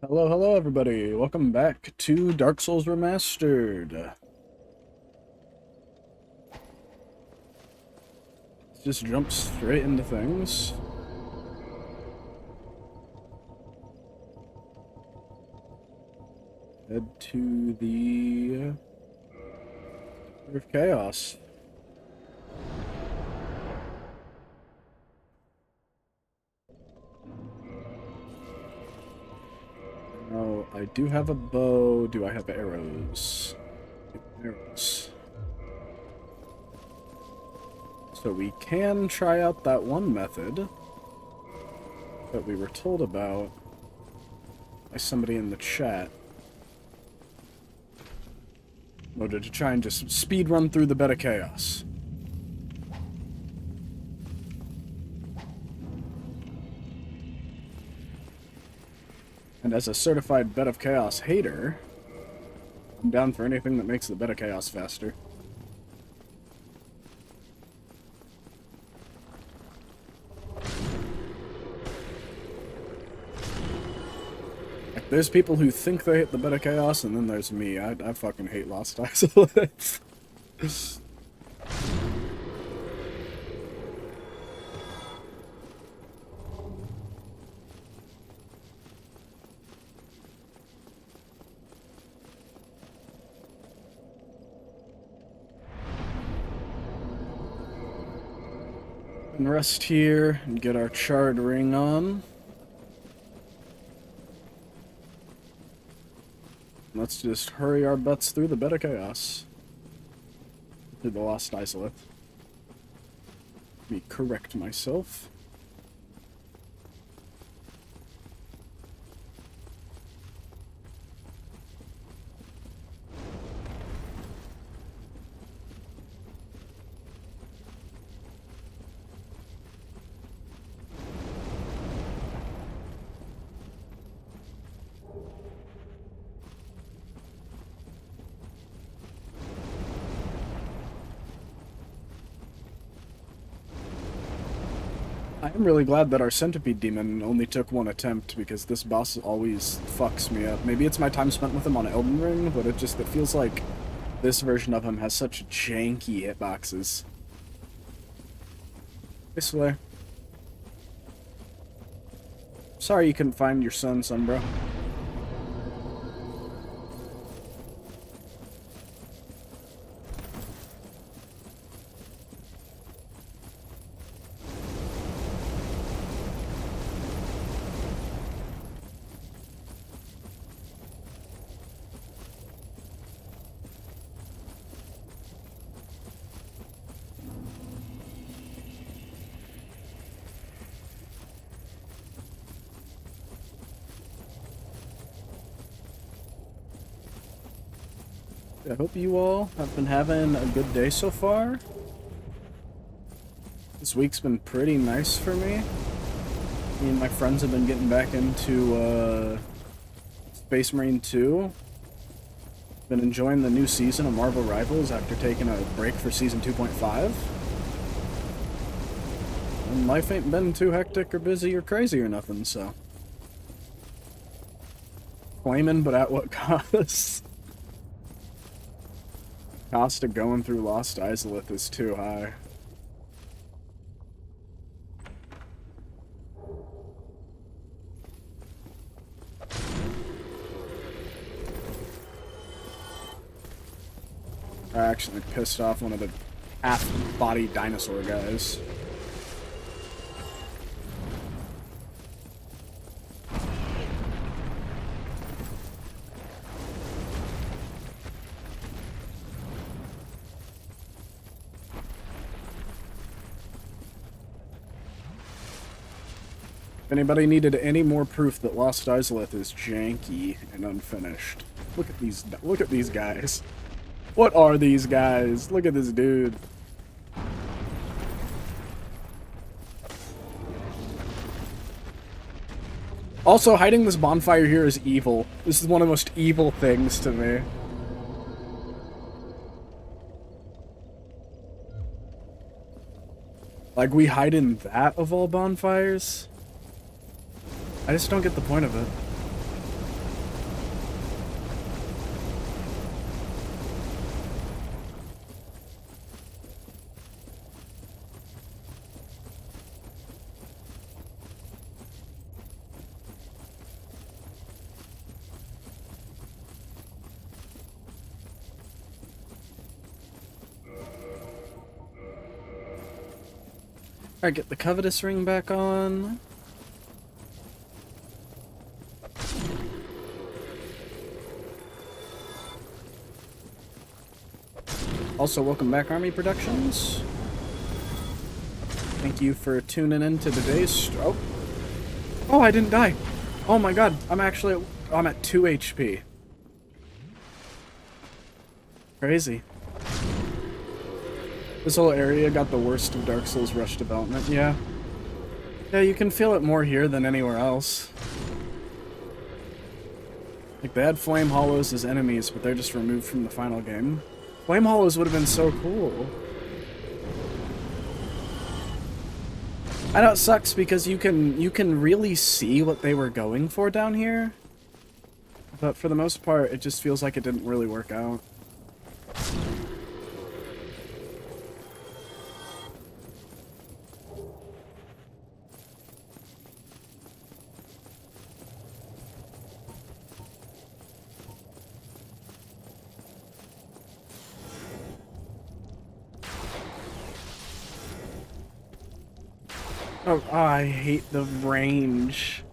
Hello, hello, everybody. Welcome back to Dark Souls Remastered. Let's just jump straight into things. Head to the River of Chaos. Now, I do have a bow. Do I have arrows? Arrows. So we can try out that one method that we were told about by somebody in the chat. In order to try and just speed run through the bed of chaos. And as a certified bed of chaos hater, I'm down for anything that makes the bed of chaos faster. Like, there's people who think they hate the bed of chaos, and then there's me. I fucking hate Lost Isolates. And rest here and get our charred ring on. Let's just hurry our butts through the bed of chaos. Through the Lost Isolate. Let me correct myself. I'm really glad that our centipede demon only took one attempt, because this boss always fucks me up. Maybe it's my time spent with him on Elden Ring, but it feels like this version of him has such janky hitboxes. This way. Sorry you couldn't find your son, bro. I hope you all have been having a good day so far. This week's been pretty nice for me. Me and my friends have been getting back into Space Marine 2. Been enjoying the new season of Marvel Rivals after taking a break for season 2.5. And life ain't been too hectic or busy or crazy or nothing, so. Flaming, but at what cost? Cost of going through Lost Isolate is too high. I actually pissed off one of the half-body dinosaur guys. If anybody needed any more proof that Lost Isolate is janky and unfinished, look at these guys. What are these guys? Look at this dude. Also, hiding this bonfire here is evil. This is one of the most evil things to me. Like, we hide in that of all bonfires? I just don't get the point of it. Alright, get the Covetous Ring back on. Also, welcome back, Army Productions. Thank you for tuning in to today's... Oh, I didn't die. Oh my god, I'm at 2 HP. Crazy. This whole area got the worst of Dark Souls rush development, yeah. Yeah, you can feel it more here than anywhere else. Like, they had Flame Hollows as enemies, but they're just removed from the final game. Flame Hollows would have been so cool. I know it sucks because you can really see what they were going for down here. But for the most part, it just feels like it didn't really work out. Oh, I hate the range.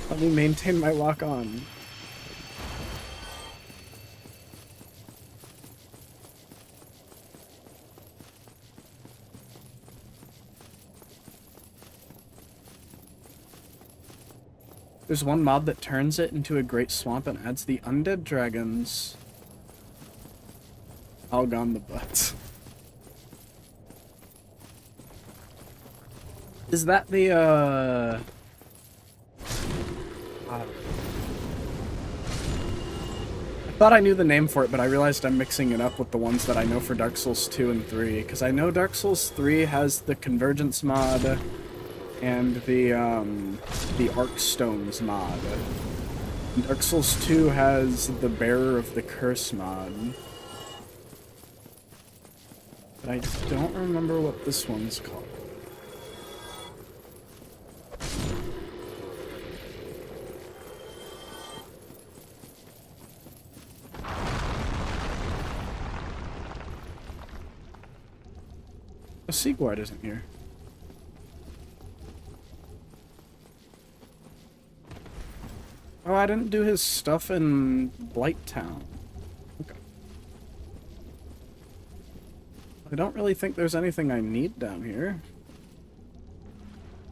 Let me maintain my lock on. There's one mod that turns it into a great swamp and adds the undead dragons. All gone the butts. Is that the, I thought I knew the name for it, but I realized I'm mixing it up with the ones that I know for Dark Souls 2 and 3, because I know Dark Souls 3 has the Convergence mod and the Arc Stones mod. And Dark Souls 2 has the Bearer of the Curse mod. But I don't remember what this one's called. A Seaguard isn't here. Oh, I didn't do his stuff in Blighttown. Okay. I don't really think there's anything I need down here.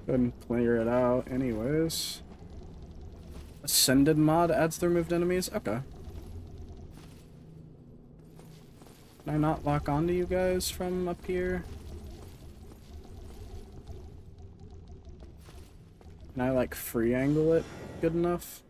Go ahead and clear it out anyways. Ascended mod adds the removed enemies? Okay. Can I not lock onto you guys from up here? Can I, like, free angle it good enough?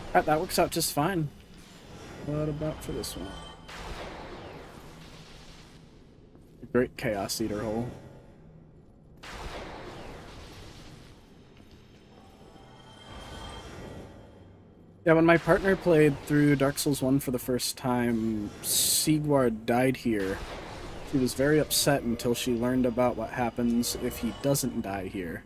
Alright, that works out just fine. What about for this one? A great Chaos Eater hole. Yeah, when my partner played through Dark Souls 1 for the first time, Sigward died here. She was very upset until she learned about what happens if he doesn't die here.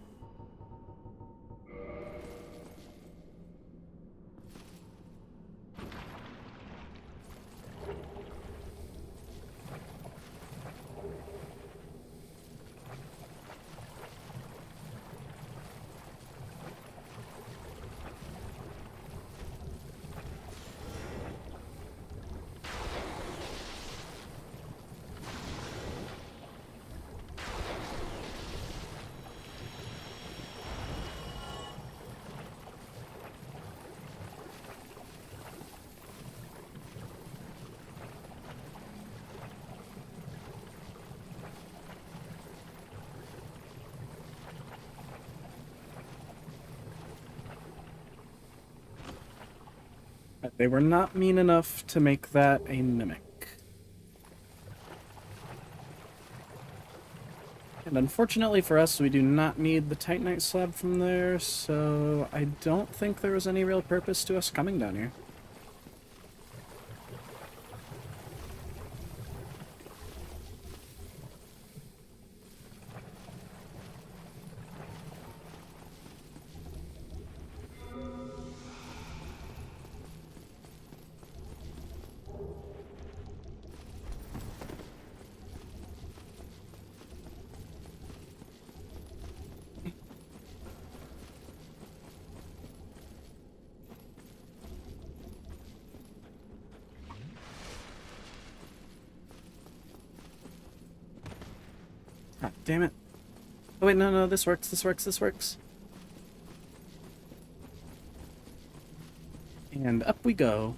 They were not mean enough to make that a mimic. And unfortunately for us, we do not need the Titanite slab from there, so I don't think there was any real purpose to us coming down here. God damn it. Oh wait, no, this works, this works, this works. And up we go.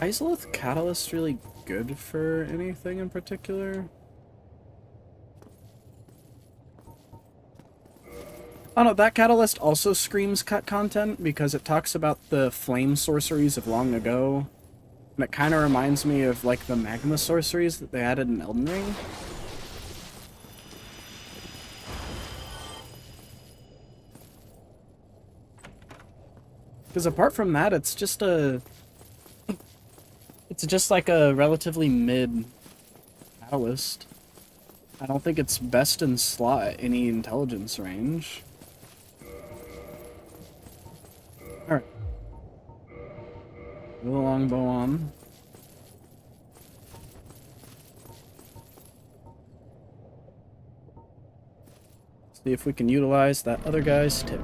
Isolith Catalyst really good for anything in particular? Oh no, that Catalyst also screams cut content because it talks about the flame sorceries of long ago. And it kind of reminds me of like the magma sorceries that they added in Elden Ring. Because apart from that, it's just a... It's just like a relatively mid catalyst. I don't think it's best in slot at any intelligence range. Alright. Move along, bow on. See if we can utilize that other guy's tip.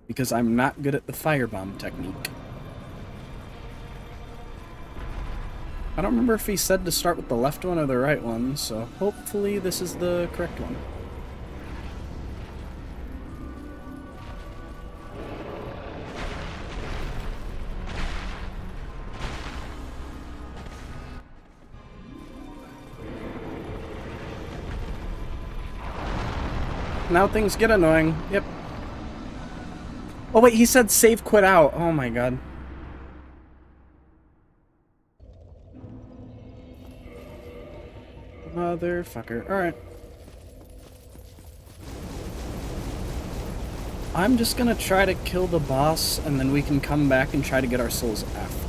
Because I'm not good at the firebomb technique. I don't remember if he said to start with the left one or the right one, so hopefully this is the correct one. Now things get annoying. Yep. Oh wait, he said save quit out. Oh my god. Motherfucker. Alright. I'm just gonna try to kill the boss, and then we can come back and try to get our souls afterwards.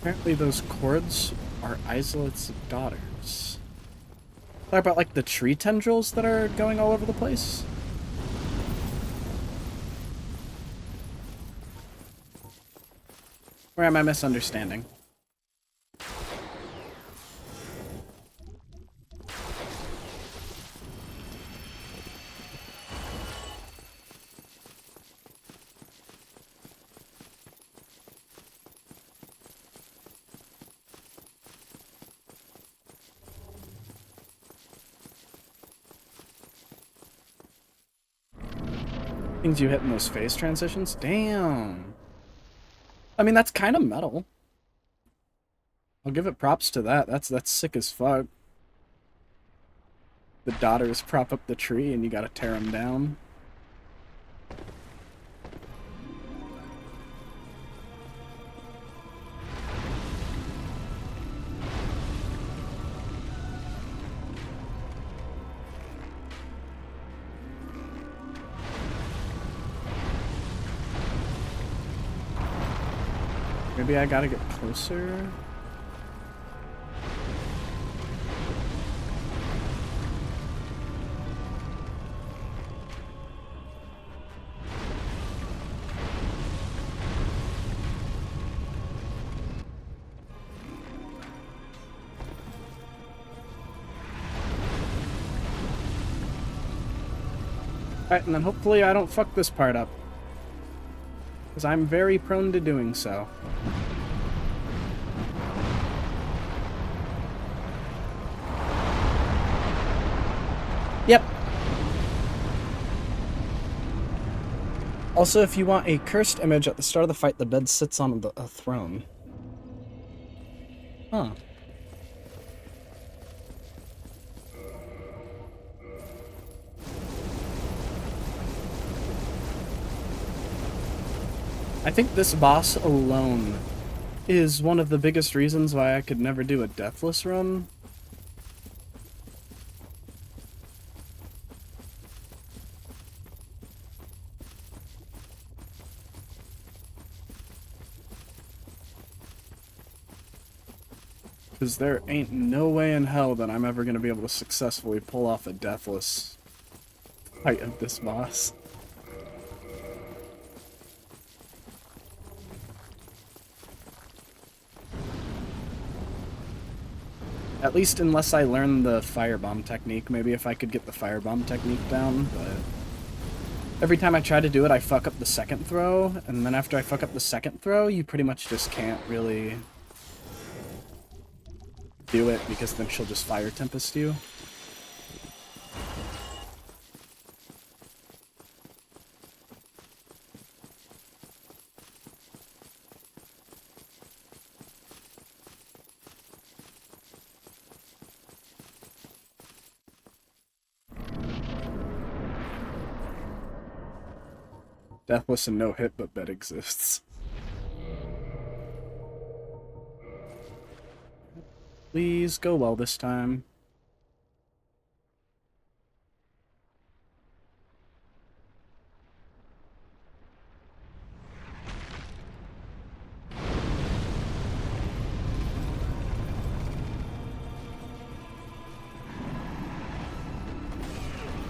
Apparently those cords are Isolith's daughters. Talk about like the tree tendrils that are going all over the place. Or am I misunderstanding? Things you hit in those phase transitions? Damn. I mean, that's kind of metal. I'll give it props to that. That's sick as fuck. The daughters prop up the tree and you gotta tear them down. Maybe I gotta get closer. Alright, and then hopefully I don't fuck this part up. Because I'm very prone to doing so. Also, if you want a cursed image at the start of the fight, the bed sits on a throne. Huh. I think this boss alone is one of the biggest reasons why I could never do a deathless run. Because there ain't no way in hell that I'm ever going to be able to successfully pull off a deathless fight of this boss. At least unless I learn the firebomb technique. Maybe if I could get the firebomb technique down, but every time I try to do it, I fuck up the second throw, and then after I fuck up the second throw, you pretty much just can't really do it, because then she'll just fire tempest you. Deathless and no hit, but bet exists. Please go well this time.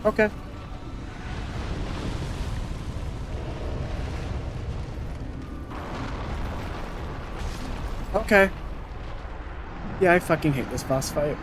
Okay. Okay. Yeah, I fucking hate this boss fight.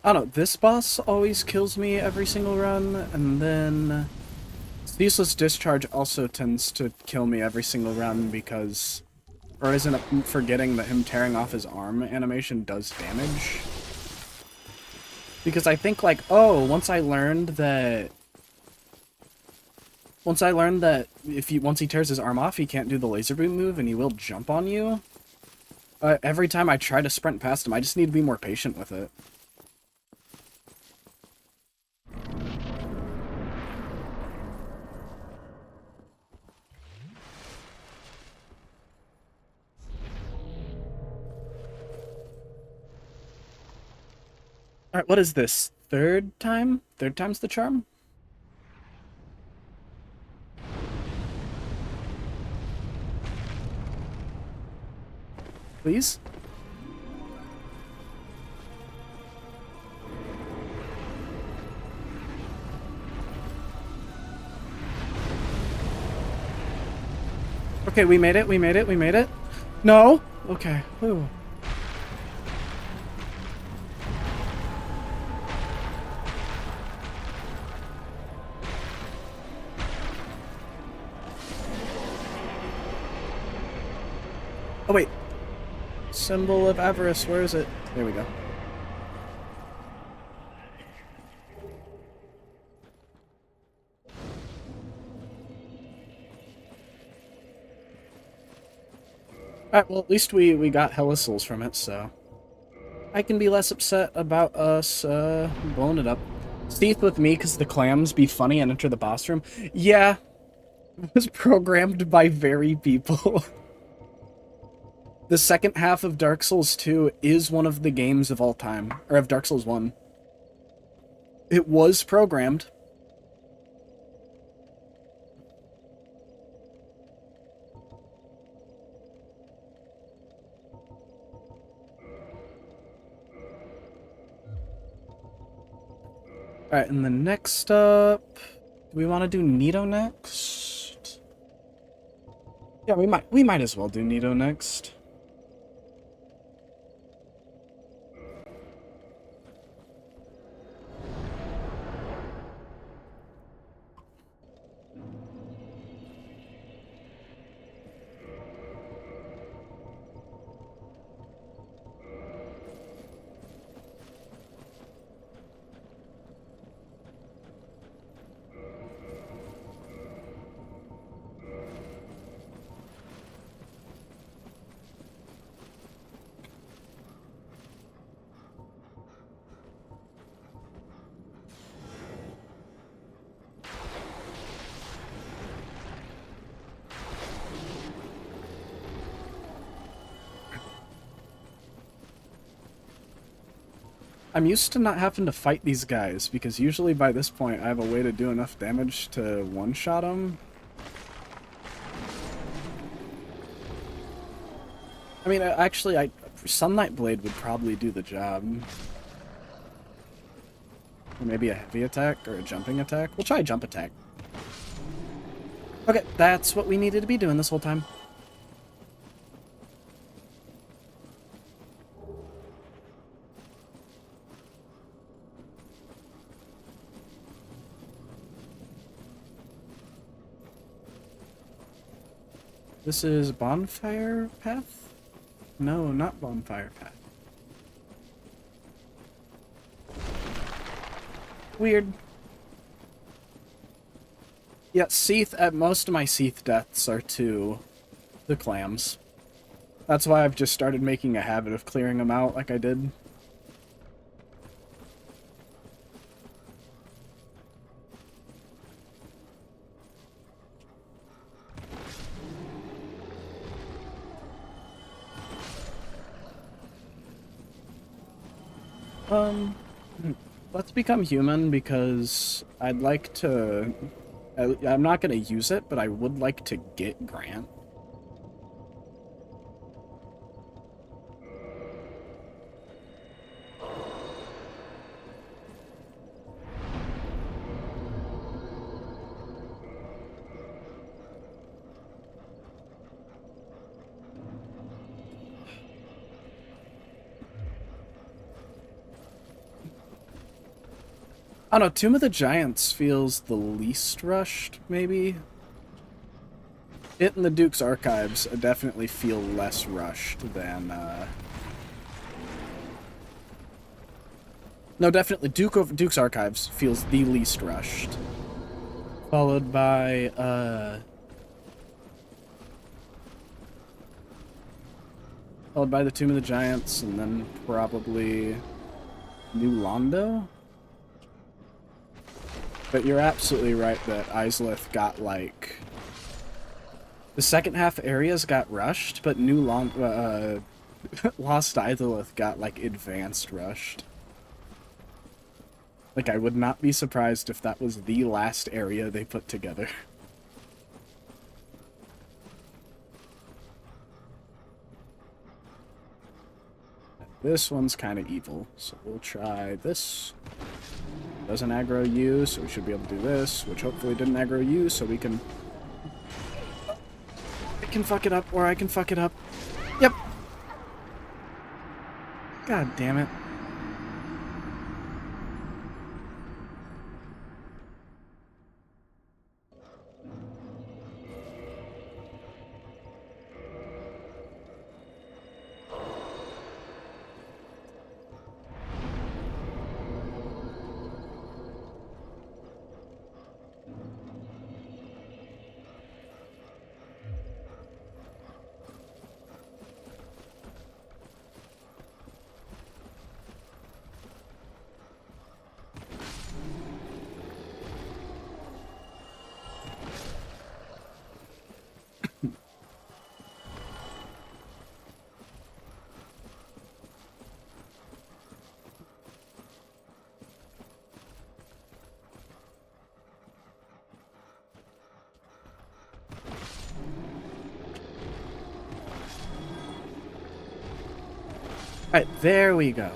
I don't know, this boss always kills me every single run, and then Ceaseless Discharge also tends to kill me every single run because, or isn't it forgetting that him tearing off his arm animation does damage? Because I think like, oh, once I learned that once he tears his arm off, he can't do the laser beam move and he will jump on you. Every time I try to sprint past him, I just need to be more patient with it. Alright, what is this? Third time? Third time's the charm? Please? Okay, we made it, we made it, we made it. No? Okay. Ooh. Oh, wait. Symbol of avarice, where is it? There we go. Alright, well, at least we got hella souls from it, so I can be less upset about us blowing it up. Seath with me because the clams be funny and enter the boss room. Yeah, it was programmed by very people. The second half of Dark Souls 2 is one of the games of all time, or of Dark Souls 1. It was programmed. Alright, and the next up... Do we want to do Nito next? Yeah, we might as well do Nito next. I'm used to not having to fight these guys, because usually by this point I have a way to do enough damage to one-shot them. I mean, actually, Sunlight Blade would probably do the job. Or maybe a heavy attack, or a jumping attack. We'll try a jump attack. Okay, that's what we needed to be doing this whole time. This is Bonfire Path? No, not Bonfire Path. Weird. Yeah, Seath, most of my Seath deaths are to the clams. That's why I've just started making a habit of clearing them out like I did. Let's become human, because I'd like to... I'm not going to use it, but I would like to get Grant. I don't know, Tomb of the Giants feels the least rushed, maybe? It and the Duke's Archives definitely feel less rushed than, No, definitely, Duke's Archives feels the least rushed. Followed by, Followed by the Tomb of the Giants, and then probably New Londo? But you're absolutely right that Izalith got, like... The second half areas got rushed, but Lost Izalith got, like, advanced rushed. Like, I would not be surprised if that was the last area they put together. This one's kind of evil, so we'll try this. Doesn't aggro you, so we should be able to do this, which hopefully didn't aggro you, so we can... I can fuck it up, or I can fuck it up. Yep! God damn it. Alright, there we go.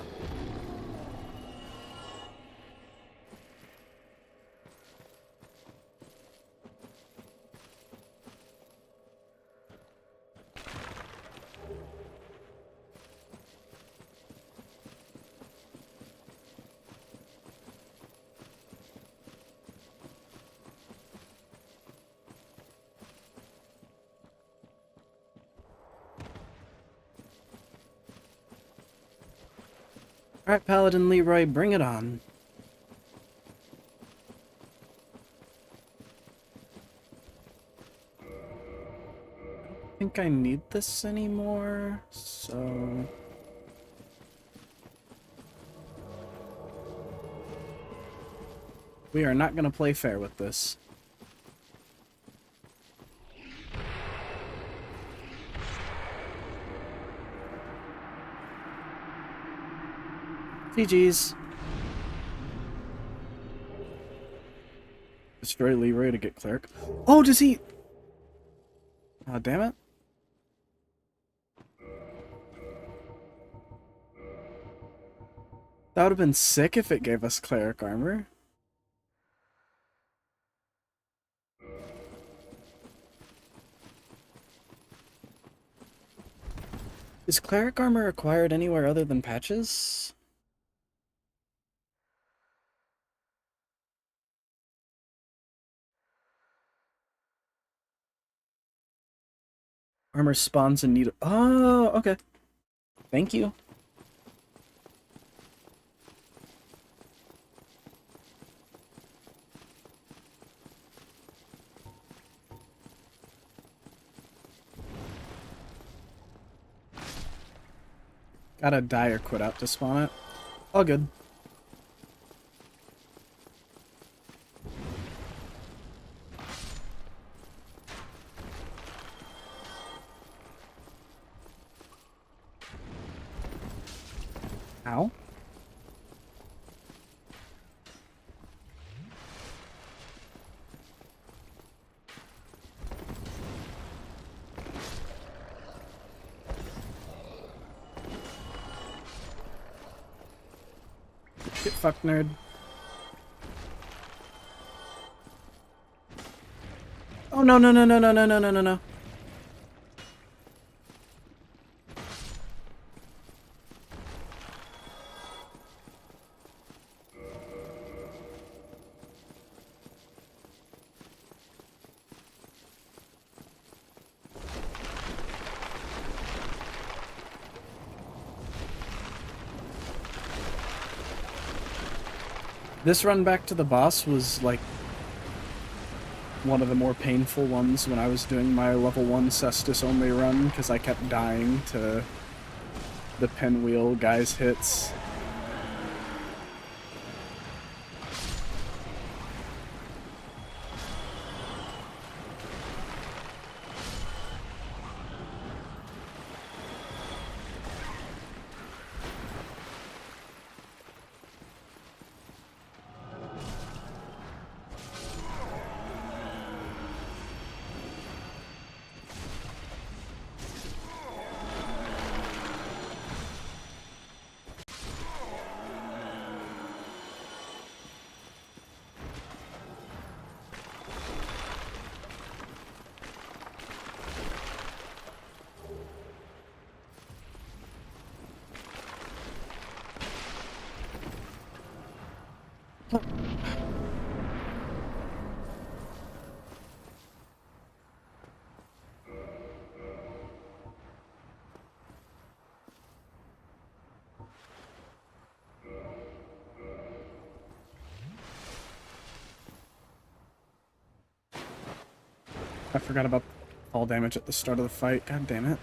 Alright, Paladin Leroy, bring it on. I don't think I need this anymore, so... we are not gonna play fair with this. GG's. Destroy Leroy to get Cleric. Oh, does he... oh, damn it. That would have been sick if it gave us Cleric armor. Is Cleric armor acquired anywhere other than patches? Armor spawns in Nito. Oh, okay. Thank you. Gotta die or quit out to spawn it. All good. Ow. Get fucked, nerd. Oh no no no no no no no no no no. This run back to the boss was, like, one of the more painful ones when I was doing my level 1 Cestus only run, because I kept dying to the pinwheel guys' hits. I forgot about fall damage at the start of the fight. God damn it.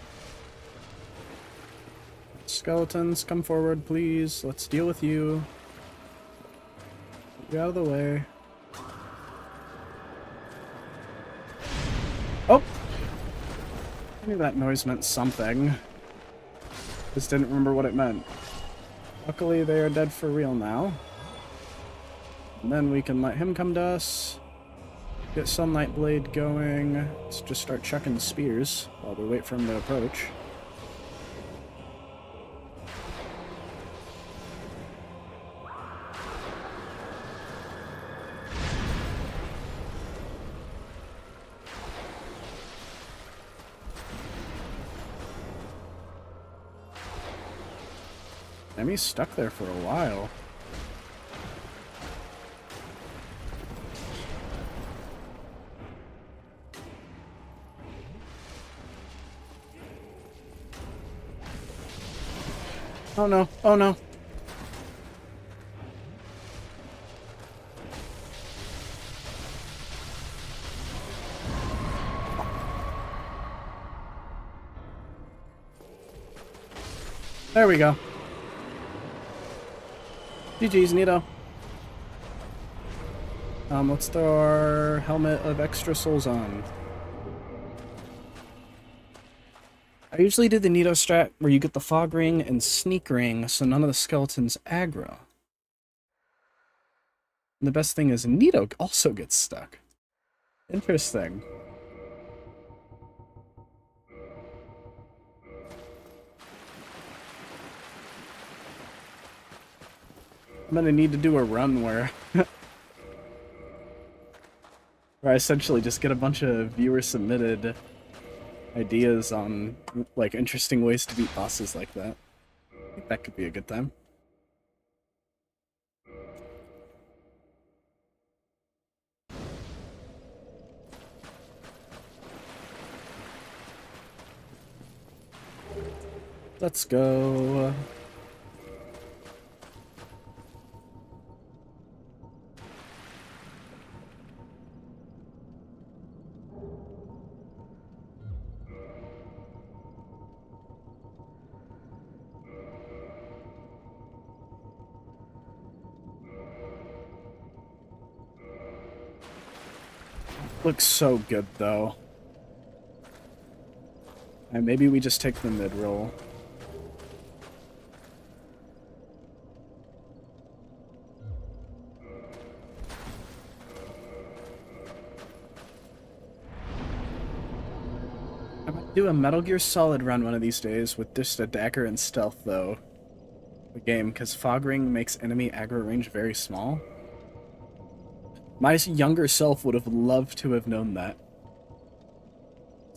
Skeletons, come forward, please. Let's deal with you. Get out of the way. Oh! I knew that noise meant something. Just didn't remember what it meant. Luckily, they are dead for real now. And then we can let him come to us. Get Sunlight Blade going. Let's just start chucking spears while we wait for him to approach. Emmy's stuck there for a while. Oh no, oh no. There we go. GG's, Nito. Let's throw our helmet of extra souls on. I usually do the Nito strat where you get the fog ring and sneak ring, so none of the skeletons aggro. And the best thing is Nito also gets stuck. Interesting. I'm gonna need to do a run where where I essentially just get a bunch of viewer-submitted ideas on, like, interesting ways to beat bosses like that. I think that could be a good time. Let's go. Looks so good, though. And maybe we just take the mid-roll. I might do a Metal Gear Solid run one of these days with just a dagger and stealth, though. The game, because fog ring makes enemy aggro range very small. My younger self would have loved to have known that.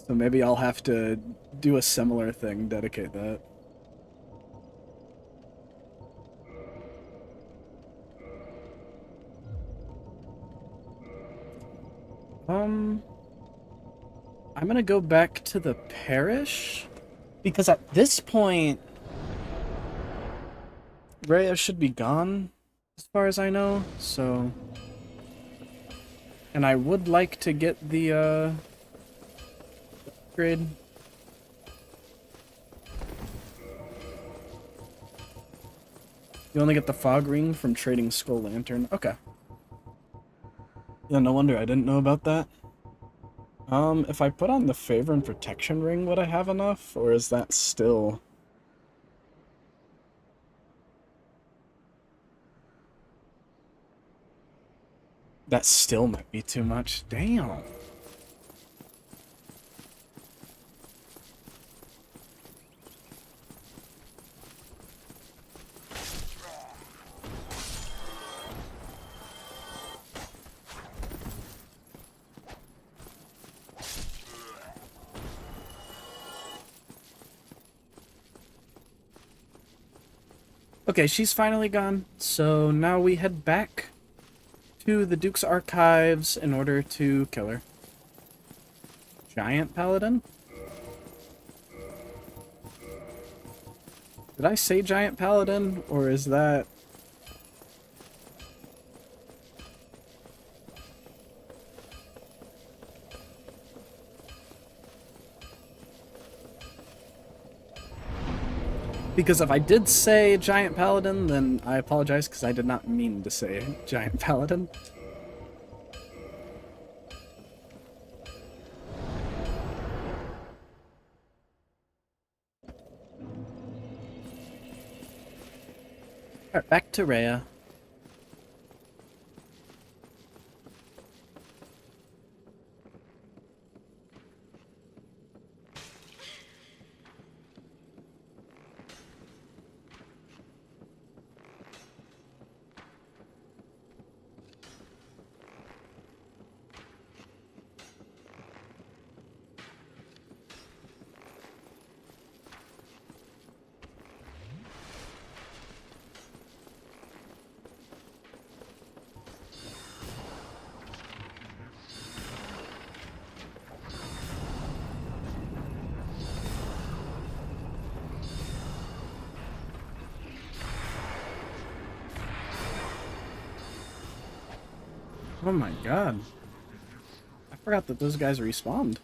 So maybe I'll have to do a similar thing, dedicate that. I'm gonna go back to the parish, because at this point, Rhea should be gone, as far as I know, so... And I would like to get the, upgrade. You only get the fog ring from trading Skull Lantern. Okay. Yeah, no wonder I didn't know about that. If I put on the favor and protection ring, would I have enough? Or is that still... That still might be too much. Damn. Okay, she's finally gone, so now we head back to the Duke's Archives in order to kill her. Giant Paladin? Did I say Giant Paladin, or is that... Because if I did say Giant Paladin, then I apologize, because I did not mean to say Giant Paladin. Alright, back to Rhea. Oh my god. I forgot that those guys respawned.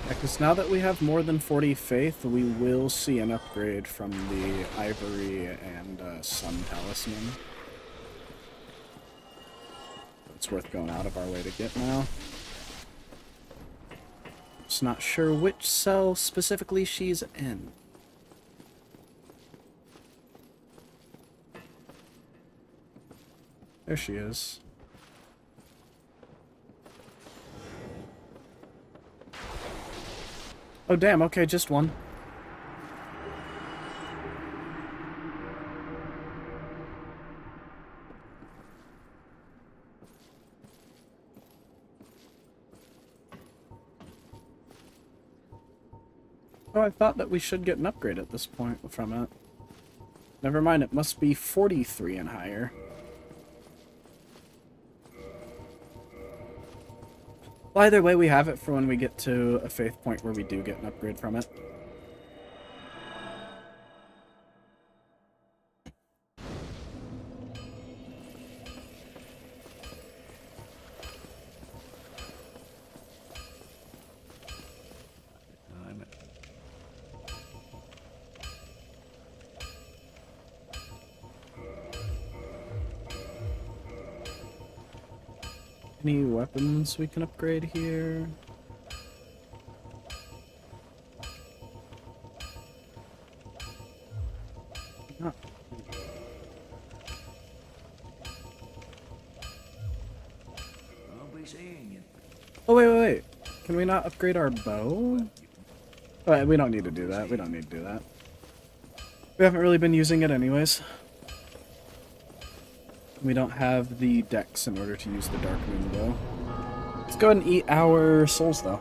Because now that we have more than 40 faith, we will see an upgrade from the Ivory and Sun Talisman. It's worth going out of our way to get now. Just not sure which cell specifically she's in. There she is. Oh damn, okay, just one. Oh, I thought that we should get an upgrade at this point from it. Never mind, it must be 43 and higher. Well, either way, we have it for when we get to a faith point where we do get an upgrade from it. Any weapons we can upgrade here? No. I'll be seeing you. Oh, wait. Can we not upgrade our bow? Oh, we don't need to do that. We don't need to do that. We haven't really been using it anyways. We don't have the dex in order to use the Dark Moon bow. Let's go ahead and eat our souls, though.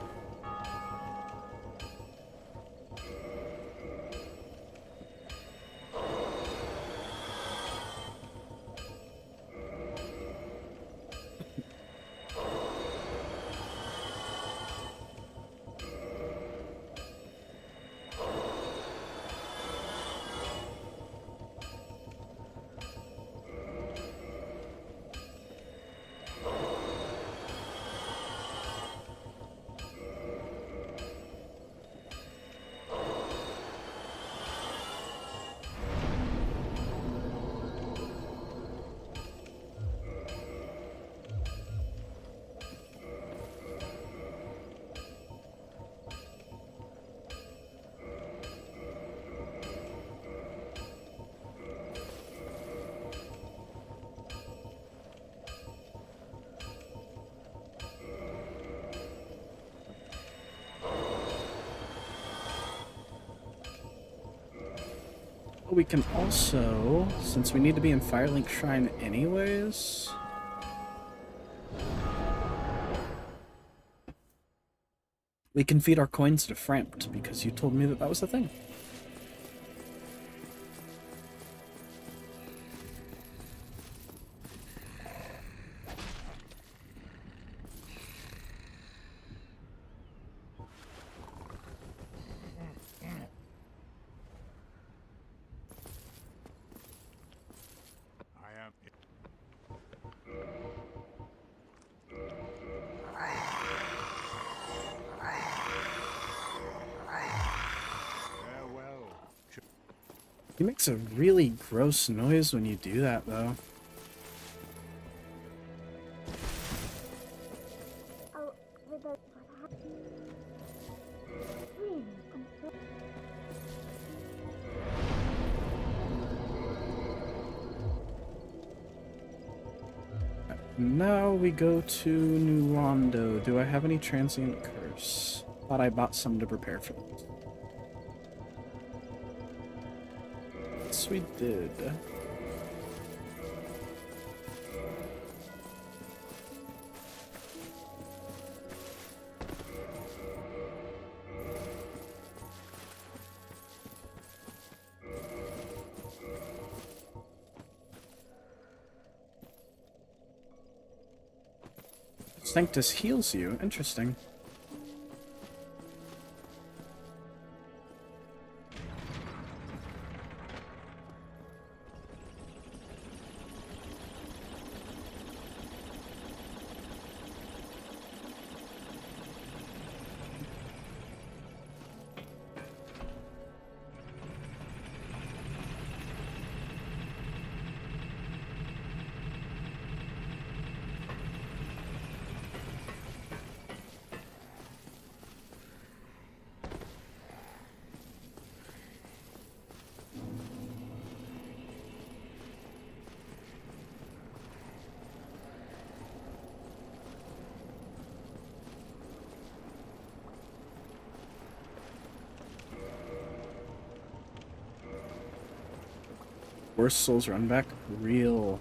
We can also, since we need to be in Firelink Shrine anyways... we can feed our coins to Frampt, because you told me that that was the thing. He makes a really gross noise when you do that, though. Now we go to New Londo. Do I have any transient curse? Thought I bought some to prepare for this. Yes, we did. Sanctus heals you. Interesting. Worst Souls run back? Real.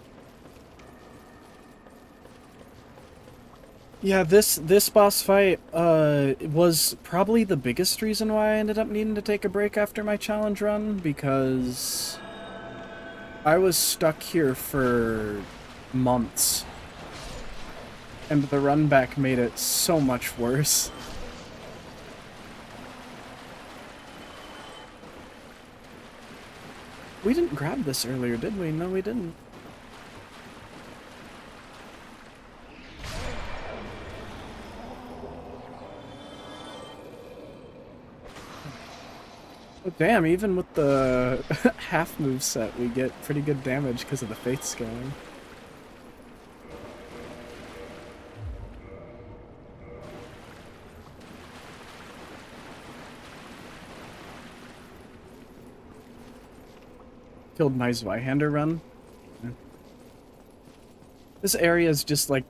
Yeah, this boss fight was probably the biggest reason why I ended up needing to take a break after my challenge run, because I was stuck here for months. And the run back made it so much worse. We didn't grab this earlier, did we? No, we didn't. Oh, damn, even with the half move set, we get pretty good damage because of the faith scaling. Killed my Zweihander run. Yeah. This area is just like...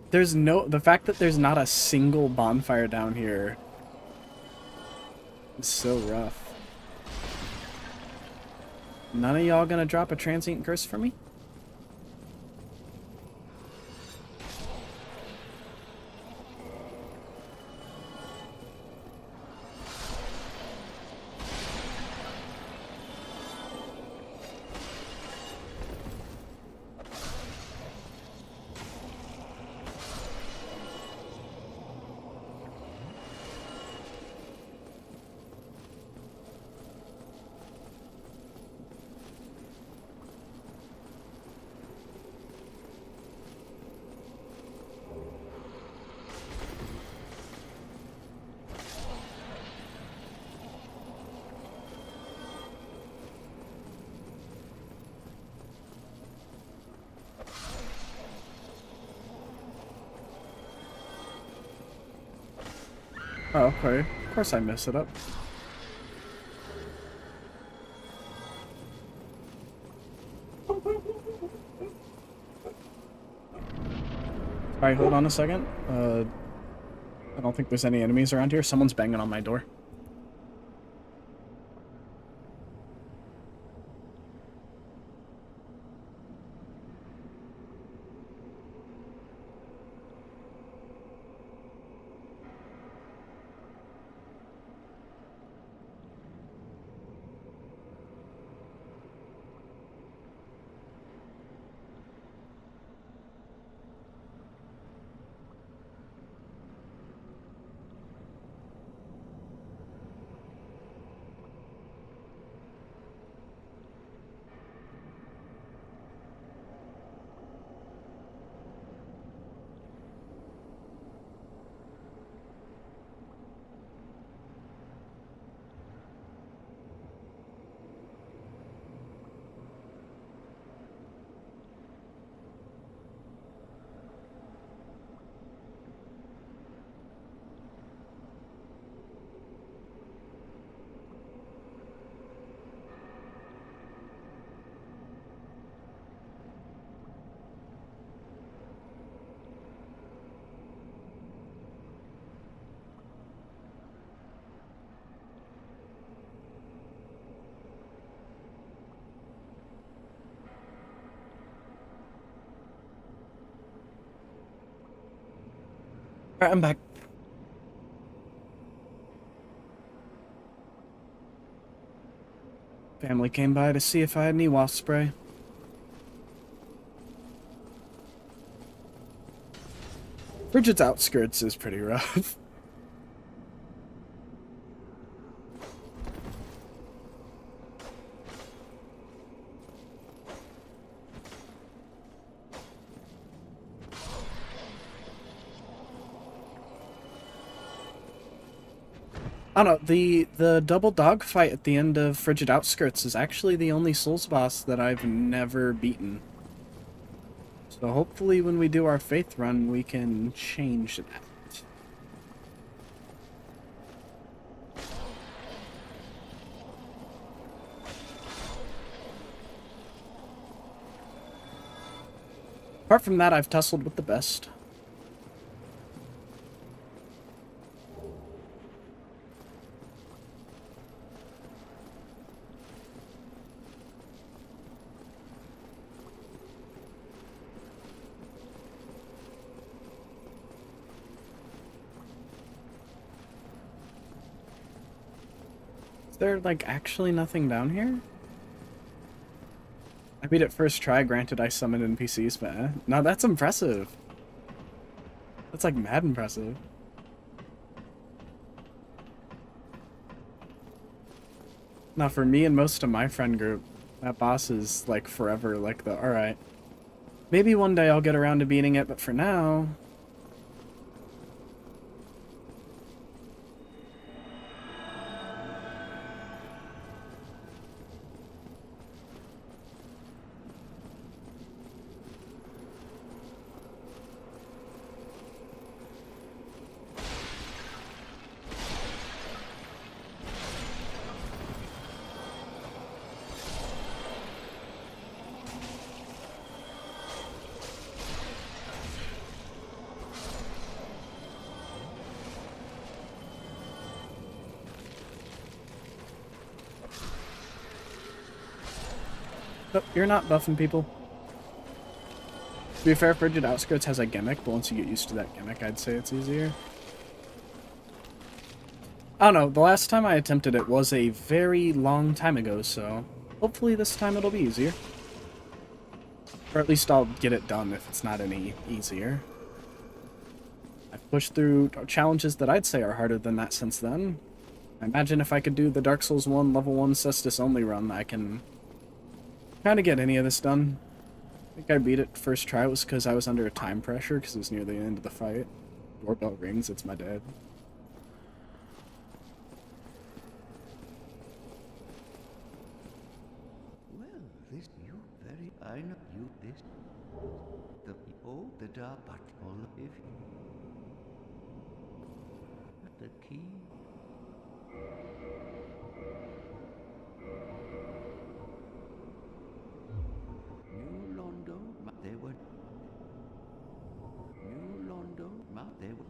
there's no... The fact that there's not a single bonfire down here is so rough. None of y'all gonna drop a transient curse for me? Oh, okay. Of course I mess it up. Alright, hold on a second. I don't think there's any enemies around here. Someone's banging on my door. Alright, I'm back. Family came by to see if I had any wasp spray. Frigid's outskirts is pretty rough. I don't know, the double dogfight at the end of Frigid Outskirts is actually the only Souls boss that I've never beaten. So hopefully when we do our Faith run, we can change that. Apart from that, I've tussled with the best. Is there, like, actually nothing down here? I beat it first try, granted I summoned NPCs, but no, that's impressive. That's, like, mad impressive. Now, for me and most of my friend group, that boss is, like, forever, like, alright. Maybe one day I'll get around to beating it, but for now... Oh, you're not buffing people. To be fair, Frigid Outskirts has a gimmick, but once you get used to that gimmick, I'd say it's easier. I don't know, the last time I attempted it was a very long time ago, so hopefully this time it'll be easier. Or at least I'll get it done if it's not any easier. I've pushed through challenges that I'd say are harder than that since then. I imagine if I could do the Dark Souls 1 level 1 Cestus only run, I can kind of get any of this done. I think I beat it first try was because I was under a time pressure because it was near the end of the fight. Doorbell rings, it's my dad. Well, this you very I know you this the people that are but all if the key. New Londo, they were New Londo, they were.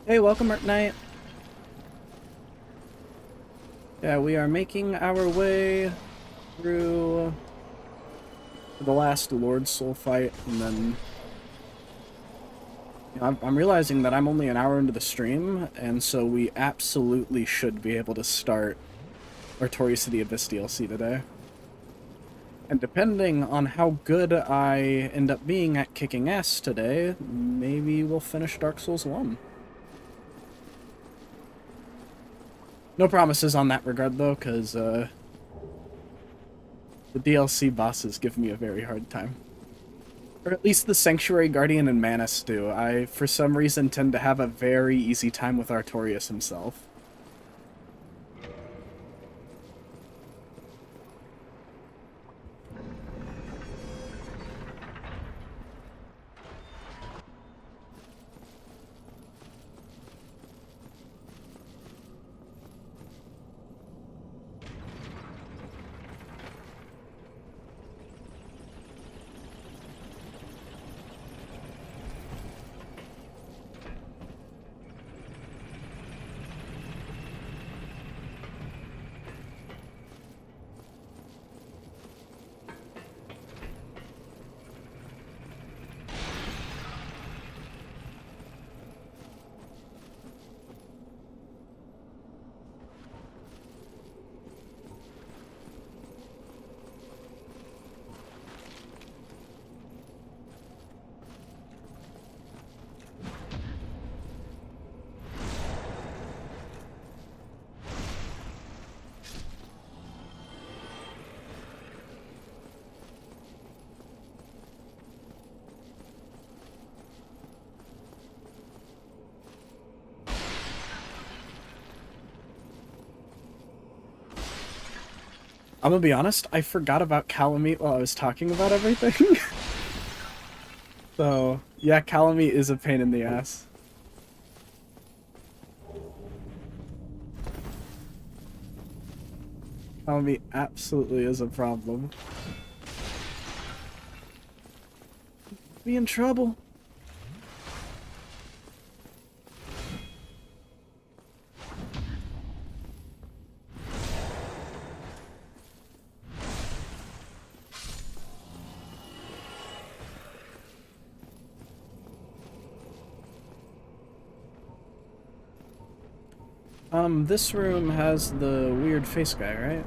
Hey, welcome, Mark Knight. Yeah, we are making our way through the last Lord Soul fight, and then you know, I'm realizing that I'm only an hour into the stream, and so we absolutely should be able to start our Tori City Abyss DLC today. And depending on how good I end up being at kicking ass today, maybe we'll finish Dark Souls 1. No promises on that regard, though, because the DLC bosses give me a very hard time. Or at least the Sanctuary Guardian and Manus do. I, for some reason, tend to have a very easy time with Artorias himself. I'm gonna be honest, I forgot about Calamite while I was talking about everything. So, yeah, Calamite is a pain in the ass. Calamite absolutely is a problem. Be in trouble. This room has the weird face guy, right?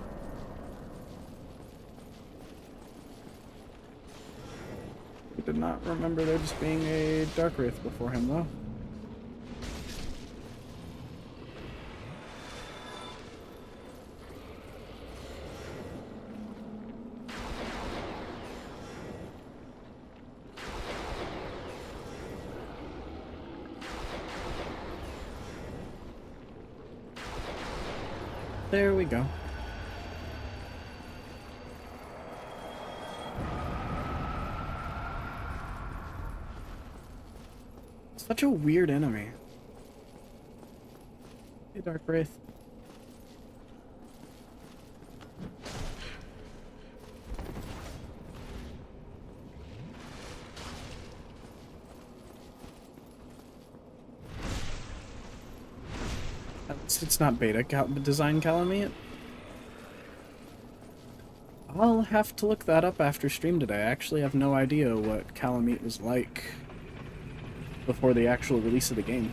I did not remember there just being a Dark Wraith before him, though. There we go. Such a weird enemy. Hey, Dark Wraith. It's not beta design Calamite. I'll have to look that up after stream today. I actually have no idea what Calamite was like before the actual release of the game.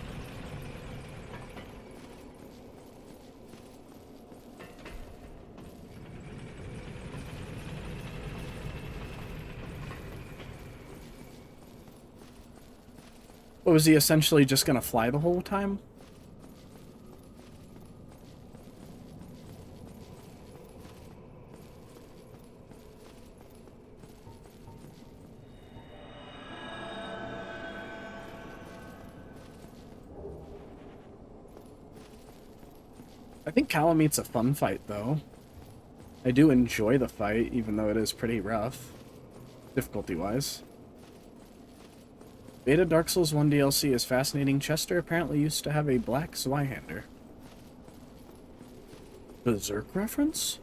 What, was he essentially just gonna fly the whole time? I think Calamite's a fun fight, though. I do enjoy the fight, even though it is pretty rough, difficulty-wise. Beta Dark Souls 1 DLC is fascinating. Chester apparently used to have a black Zweihander. Berserk reference?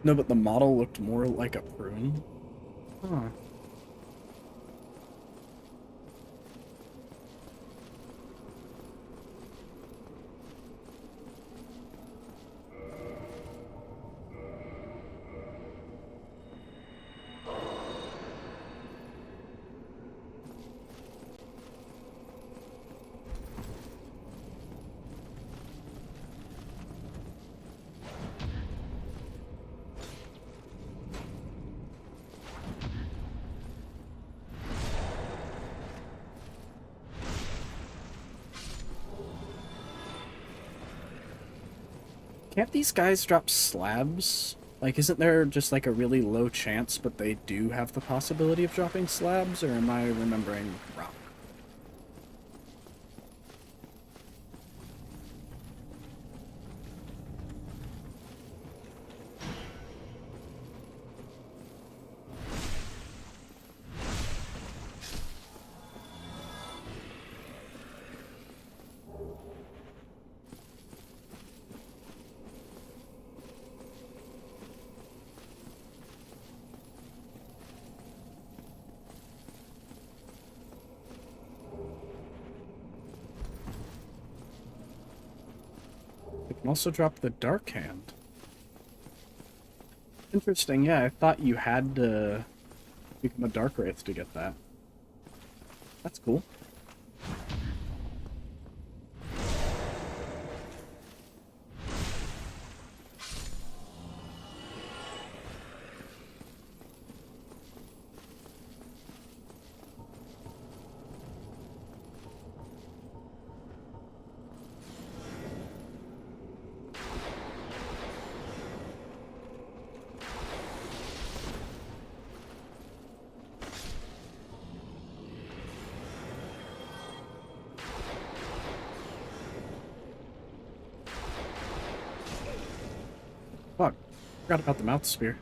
No, but the model looked more like a prune. Huh. Can't these guys drop slabs? Like, isn't there just like a really low chance, but they do have the possibility of dropping slabs, or am I remembering wrong? They can also drop the Dark Hand. Interesting, yeah, I thought you had to become a Dark Wraith to get that. That's cool. Fuck, forgot about the mouth spear.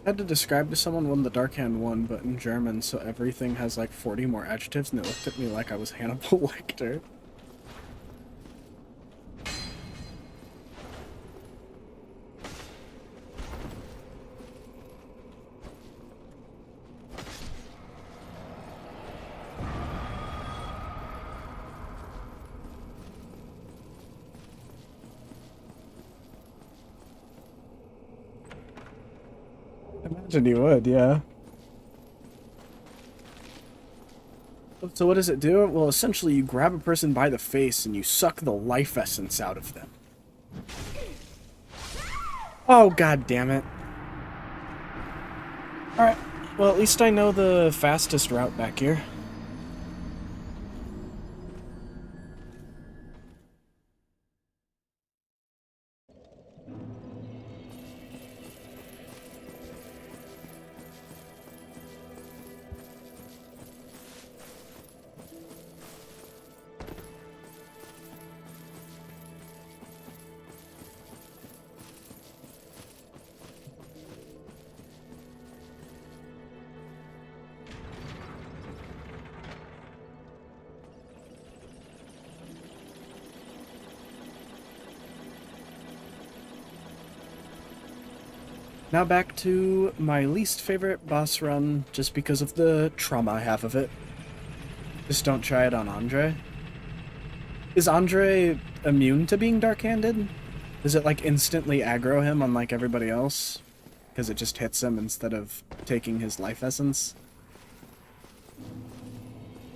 I had to describe to someone when the Dark Hand won, but in German, so everything has like 40 more adjectives, and they looked at me like I was Hannibal Lecter. Imagine you would, yeah. So what does it do? Well, essentially you grab a person by the face and you suck the life essence out of them. Oh, god damn it. Alright, well at least I know the fastest route back here. Now back to my least favorite boss run, just because of the trauma I have of it. Just don't try it on Andre. Is Andre immune to being dark-handed? Does it like instantly aggro him unlike everybody else? Because it just hits him instead of taking his life essence?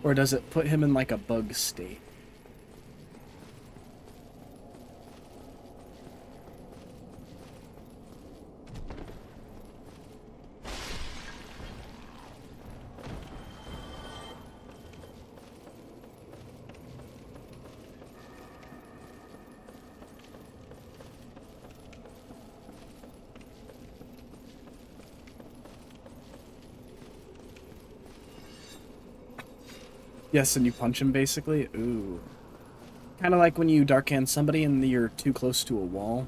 Or does it put him in like a bug state? Yes, and you punch him basically? Ooh. Kind of like when you darkhand somebody and you're too close to a wall.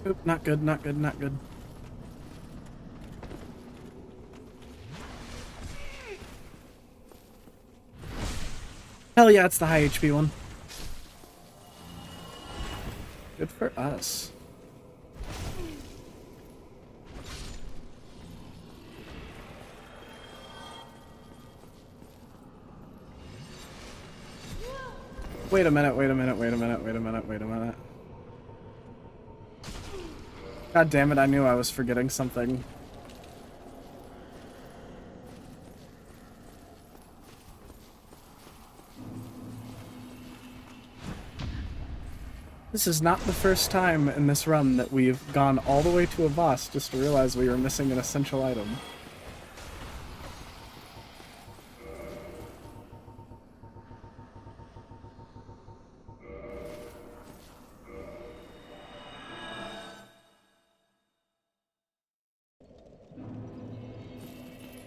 Oop, not good, not good, not good. Hell yeah, it's the high HP one. Good for us. Wait a minute, wait a minute, wait a minute, wait a minute, wait a minute. God damn it, I knew I was forgetting something. This is not the first time in this run that we've gone all the way to a boss just to realize we were missing an essential item.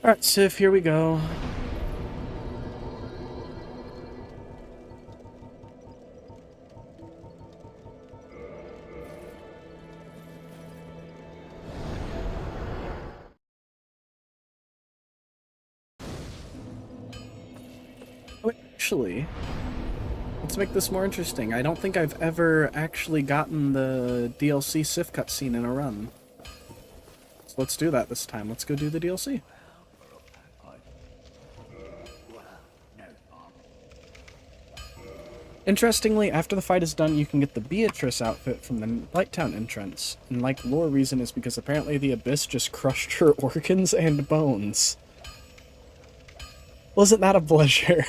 Alright, Civ, here we go. Oh, actually, let's make this more interesting. I don't think I've ever actually gotten the DLC Civ cutscene in a run. So let's do that this time. Let's go do the DLC. Interestingly, after the fight is done, you can get the Beatrice outfit from the Lighttown entrance. And like lore reason is because apparently the Abyss just crushed her organs and bones. Wasn't that a pleasure?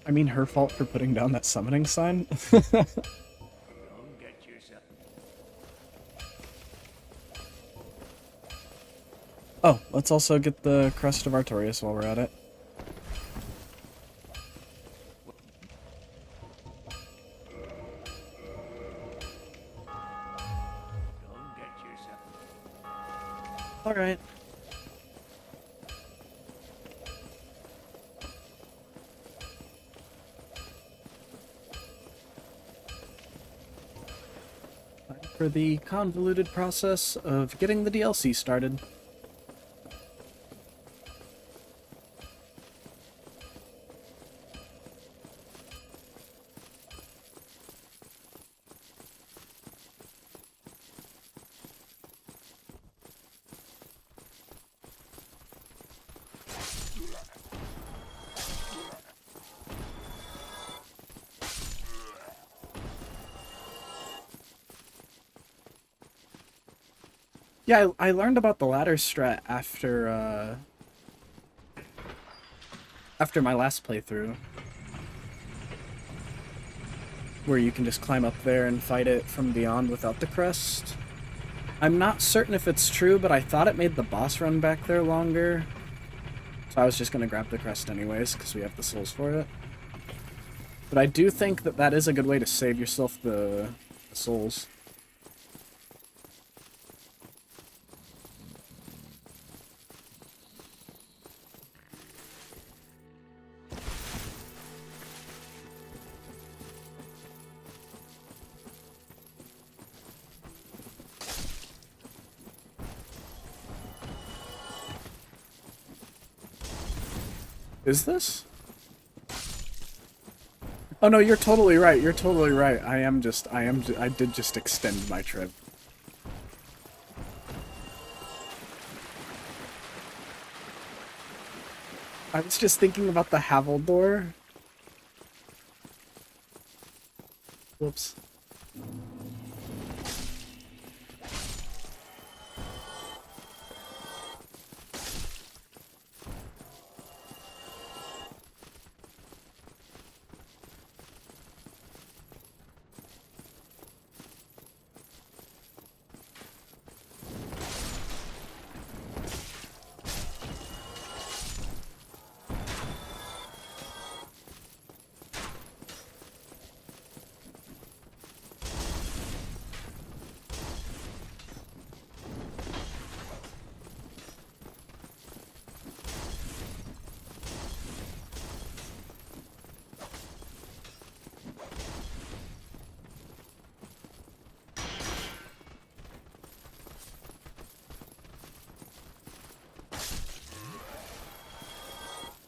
I mean, her fault for putting down that summoning sign? Oh, let's also get the Crest of Artorias while we're at it. Alright. Time for the convoluted process of getting the DLC started. Yeah, I learned about the ladder strat after my last playthrough, where you can just climb up there and fight it from beyond without the crest. I'm not certain if it's true, but I thought it made the boss run back there longer, so I was just gonna grab the crest anyways, because we have the souls for it. But I do think that that is a good way to save yourself the souls. Is this? Oh no, you're totally right. You're totally right. I did just extend my trip. I was just thinking about the Havel door. Whoops.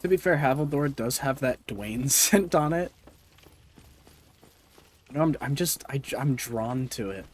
To be fair, Havildor does have that Dwayne scent on it. You know, I'm drawn to it.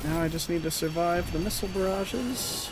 Now I just need to survive the missile barrages.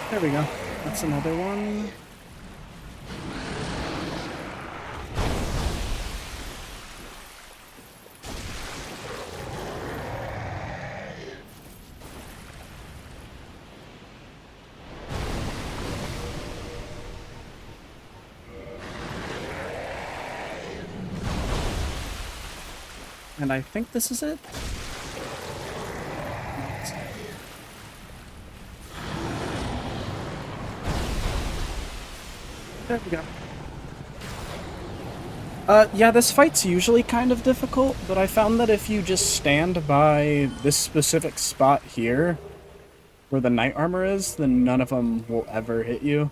There we go. That's another one. And I think this is it. There we go. Yeah, this fight's usually kind of difficult, but I found that if you just stand by this specific spot here, where the knight armor is, then none of them will ever hit you.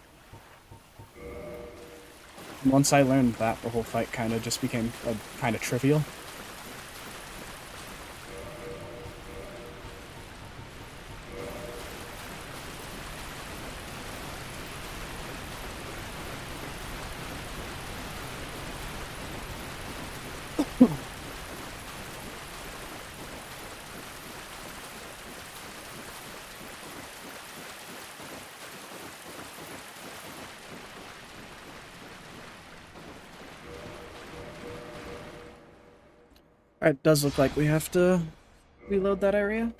And once I learned that, the whole fight kind of just became kind of trivial. It does look like we have to reload that area.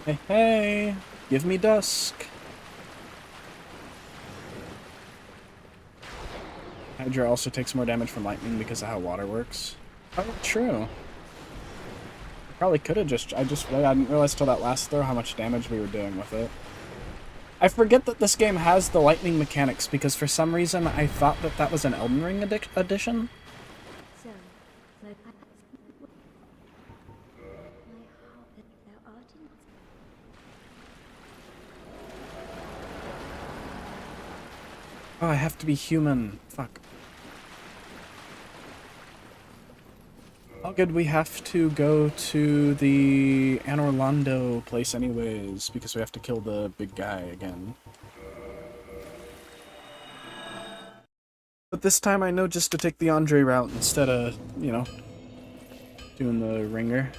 Hey, hey! Give me dusk! Hydra also takes more damage from lightning because of how water works. Oh, true. Probably could have I didn't realize till that last throw how much damage we were doing with it. I forget that this game has the lightning mechanics because for some reason I thought that that was an Elden Ring edition. So, my heart that thou art in. Oh, I have to be human. Fuck. How good we have to go to the Anorlando place anyways, because we have to kill the big guy again. But this time I know just to take the Andre route instead of, you know, doing the ringer.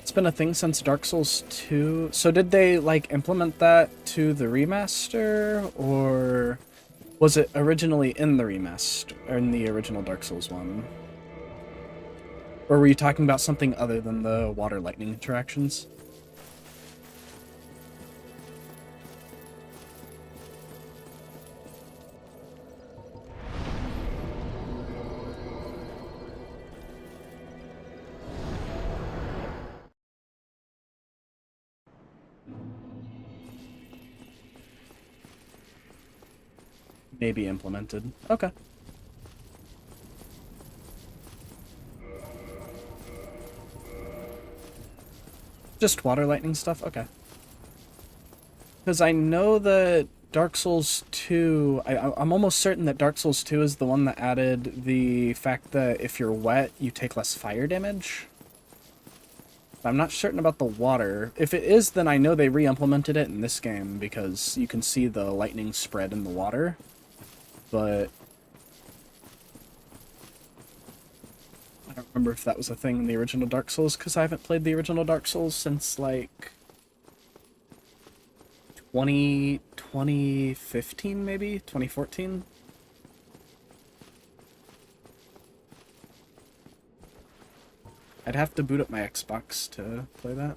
It's been a thing since Dark Souls 2. So did they, like, implement that to the remaster, or Was it originally in the remaster, or in the original Dark Souls 1? Or were you talking about something other than the water lightning interactions? Maybe implemented. Okay. Just water lightning stuff? Okay. Because I know that Dark Souls 2... I'm almost certain that Dark Souls 2 is the one that added the fact that if you're wet, you take less fire damage. I'm not certain about the water. If it is, then I know they re-implemented it in this game because you can see the lightning spread in the water. But I don't remember if that was a thing in the original Dark Souls, because I haven't played the original Dark Souls since, like, 2015, maybe? 2014? I'd have to boot up my Xbox to play that.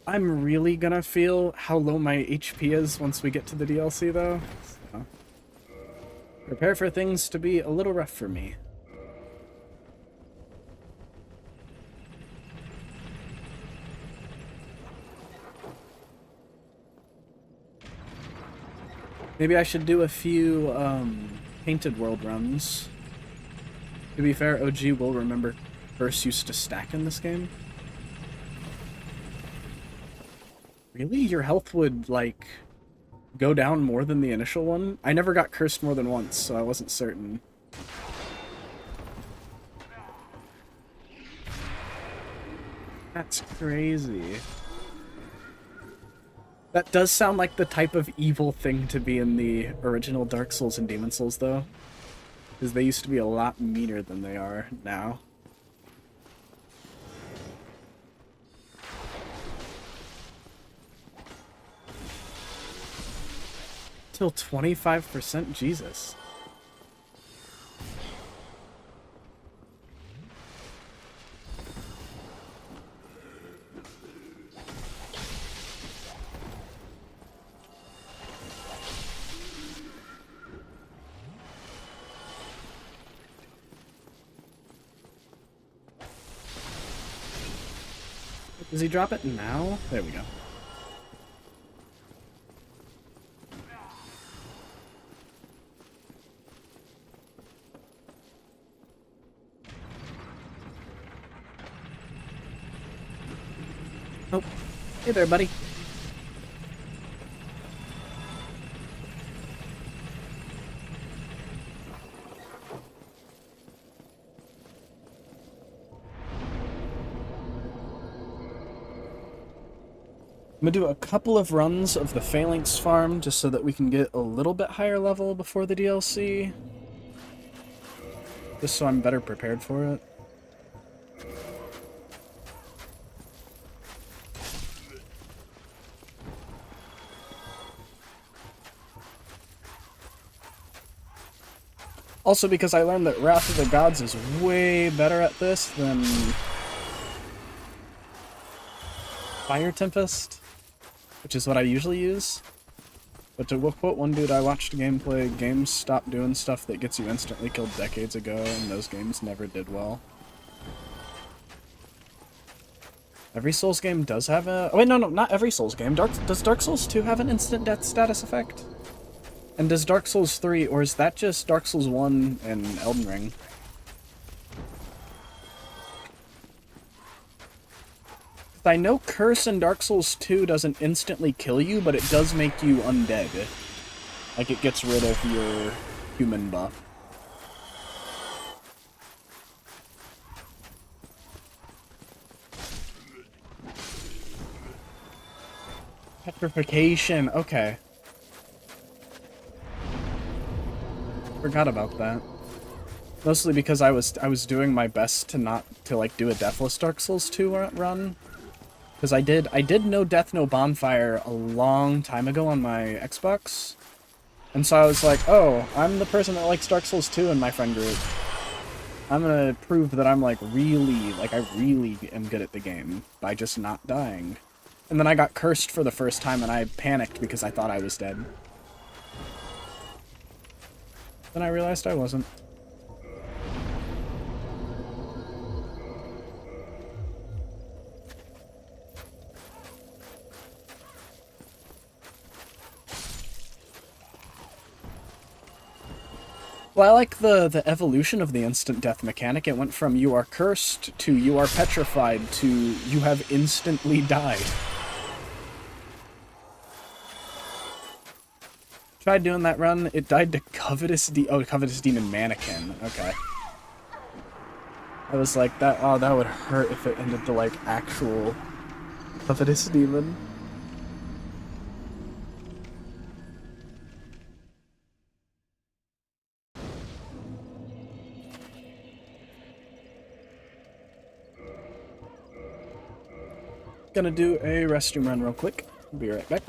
I'm really gonna feel how low my HP is once we get to the DLC, though. So, prepare for things to be a little rough for me. Maybe I should do a few Painted World runs. To be fair, OG will remember Burst used to stack in this game. Really? Your health would, like, go down more than the initial one? I never got cursed more than once, so I wasn't certain. That's crazy. That does sound like the type of evil thing to be in the original Dark Souls and Demon Souls, though. Because they used to be a lot meaner than they are now. Till 25%? Jesus. Does he drop it now? There we go. Oh, hey there, buddy. I'm gonna do a couple of runs of the Phalanx farm just so that we can get a little bit higher level before the DLC. Just so I'm better prepared for it. Also because I learned that Wrath of the Gods is way better at this than Fire Tempest, which is what I usually use. But to quote one dude I watched gameplay, games stop doing stuff that gets you instantly killed decades ago, and those games never did well. Every Souls game does have a... Oh wait, no, not every Souls game. Does Dark Souls 2 have an instant death status effect? And does Dark Souls 3, or is that just Dark Souls 1 and Elden Ring? I know Curse in Dark Souls 2 doesn't instantly kill you, but it does make you undead. Like, it gets rid of your human buff. Petrification, okay. Forgot about that. Mostly because I was doing my best to not to like do a Deathless Dark Souls 2 run. Because I did No Death No Bonfire a long time ago on my Xbox. And so I was like, oh, I'm the person that likes Dark Souls 2 in my friend group. I'm gonna prove that I'm like I really am good at the game by just not dying. And then I got cursed for the first time and I panicked because I thought I was dead. Then I realized I wasn't. Well, I like the evolution of the instant death mechanic. It went from you are cursed to you are petrified to you have instantly died. Tried doing that run. It died to Covetous Demon Mannequin. Okay. I was like, that would hurt if it ended to, like, actual Covetous Demon. Gonna do a restroom run real quick. Be right back.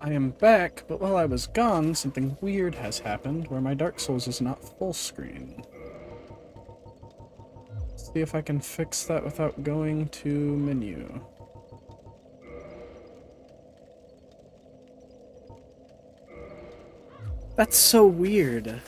I am back, but while I was gone, something weird has happened where my Dark Souls is not full screen. See if I can fix that without going to menu. That's so weird.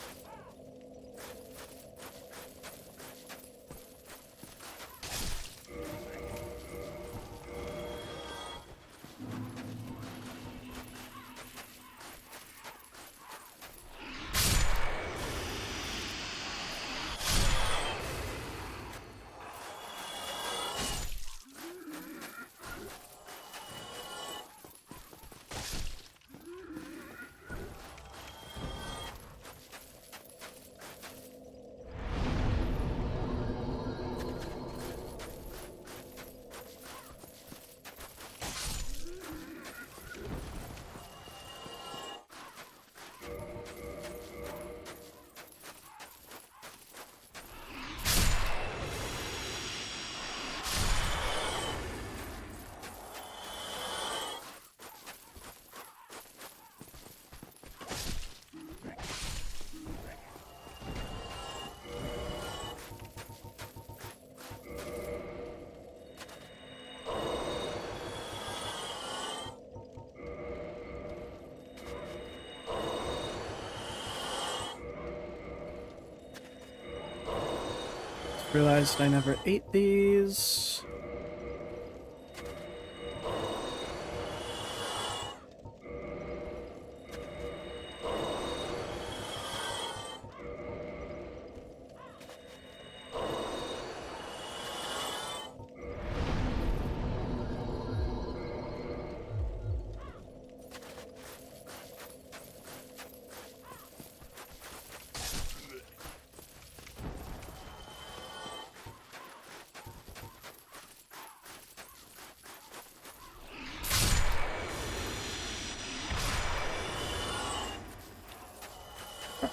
Realized I never ate these.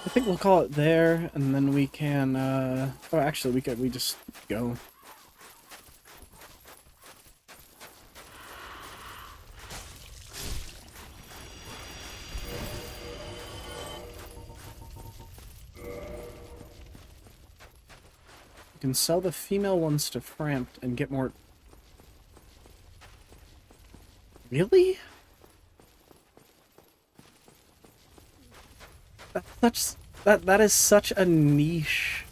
I think we'll call it there, and then we can, oh, actually, we just go. You can sell the female ones to Frampt and get more... Really? That is such a niche.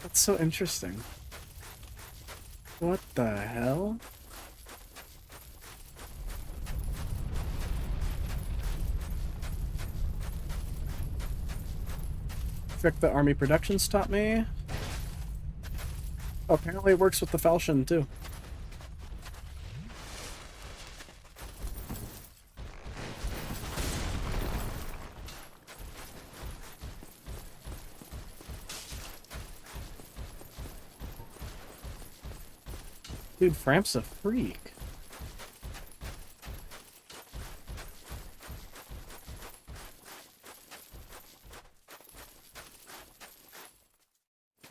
That's so interesting. What the hell? Trick the army productions taught me. Oh, apparently it works with the falchion too. Dude, Framp's a freak.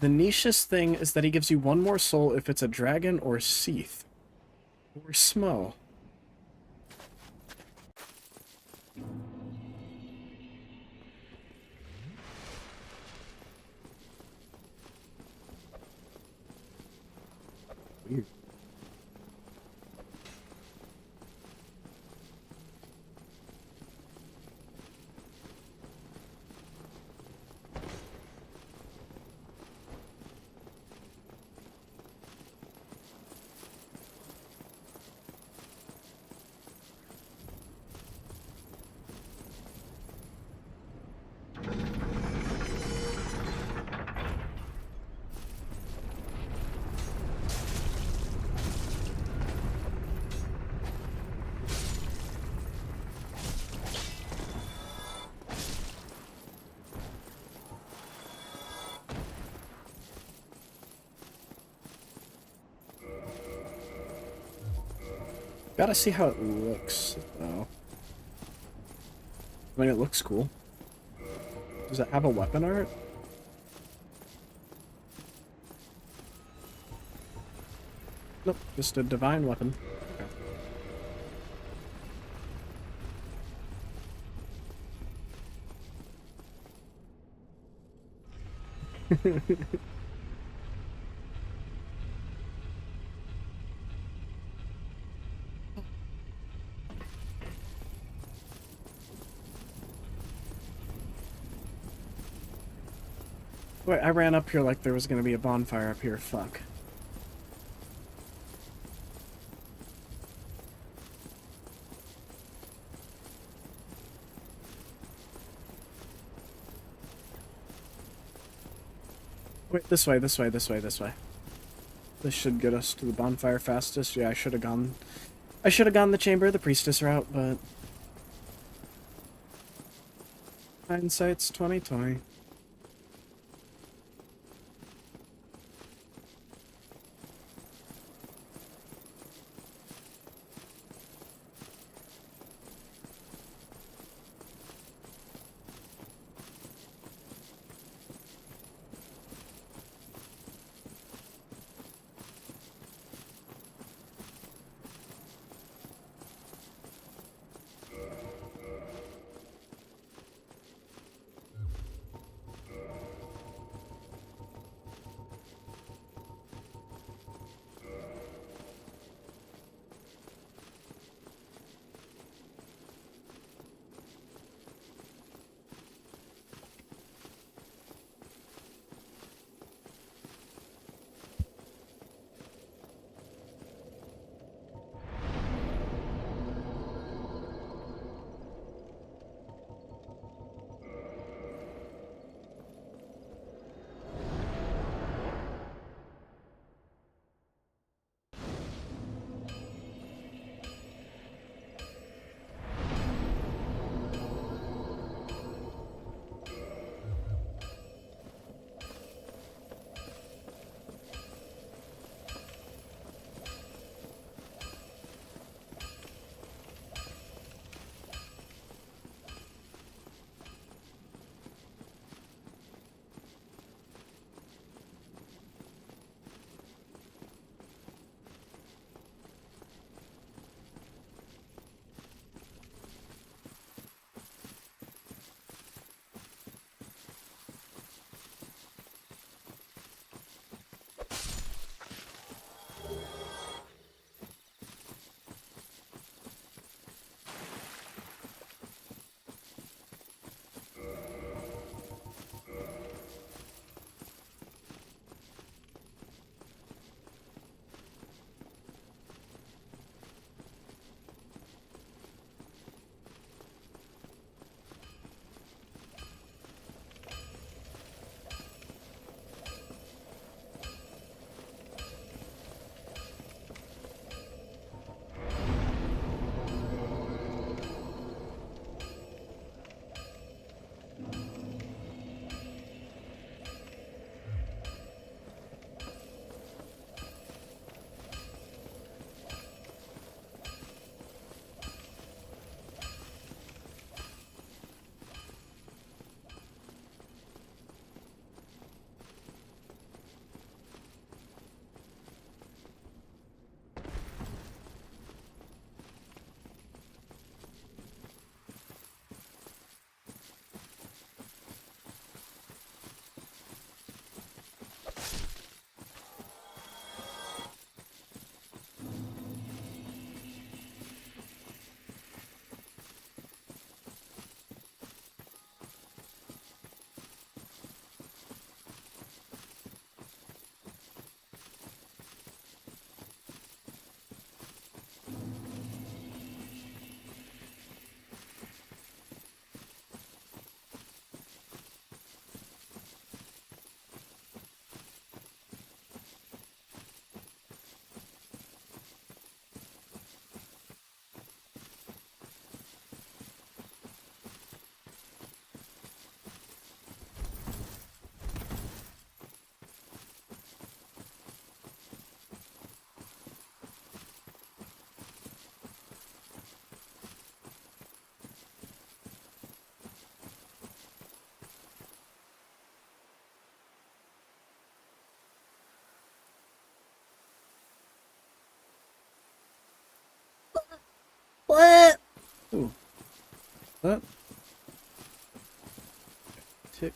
The nichest thing is that he gives you one more soul if it's a dragon or Seath. Or Smo. Weird. Gotta see how it looks, though. I mean, it looks cool. Does it have a weapon art? Nope, just a divine weapon. Okay. Wait, I ran up here like there was gonna be a bonfire up here. Fuck. Wait, this way, this way, this way, this way. This should get us to the bonfire fastest. Yeah, I should have gone the Chamber of the Priestess route, but hindsight's 2020. Ooh. That. Tick.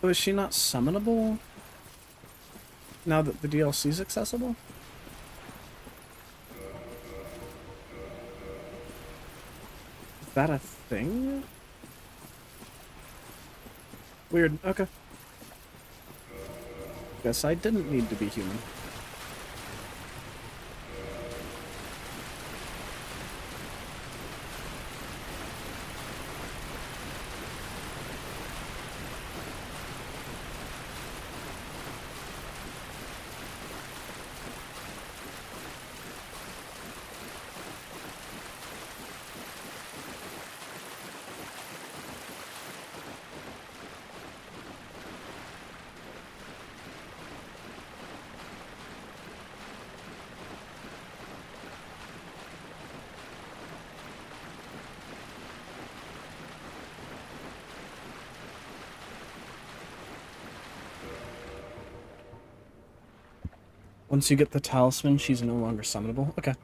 Oh, is she not summonable? Now that the DLC is accessible? Is that a thing? Weird. Okay. Guess I didn't need to be human. Once you get the talisman, she's no longer summonable. Okay.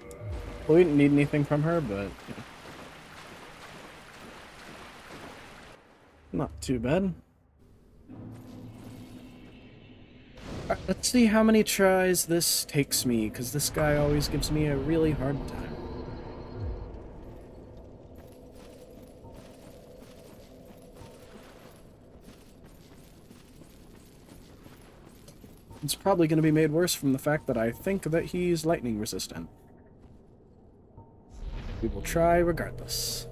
Well, we didn't need anything from her, but yeah. Not too bad. Alright, let's see how many tries this takes me, because this guy always gives me a really hard time. It's probably going to be made worse from the fact that I think that he's lightning resistant. We will try regardless.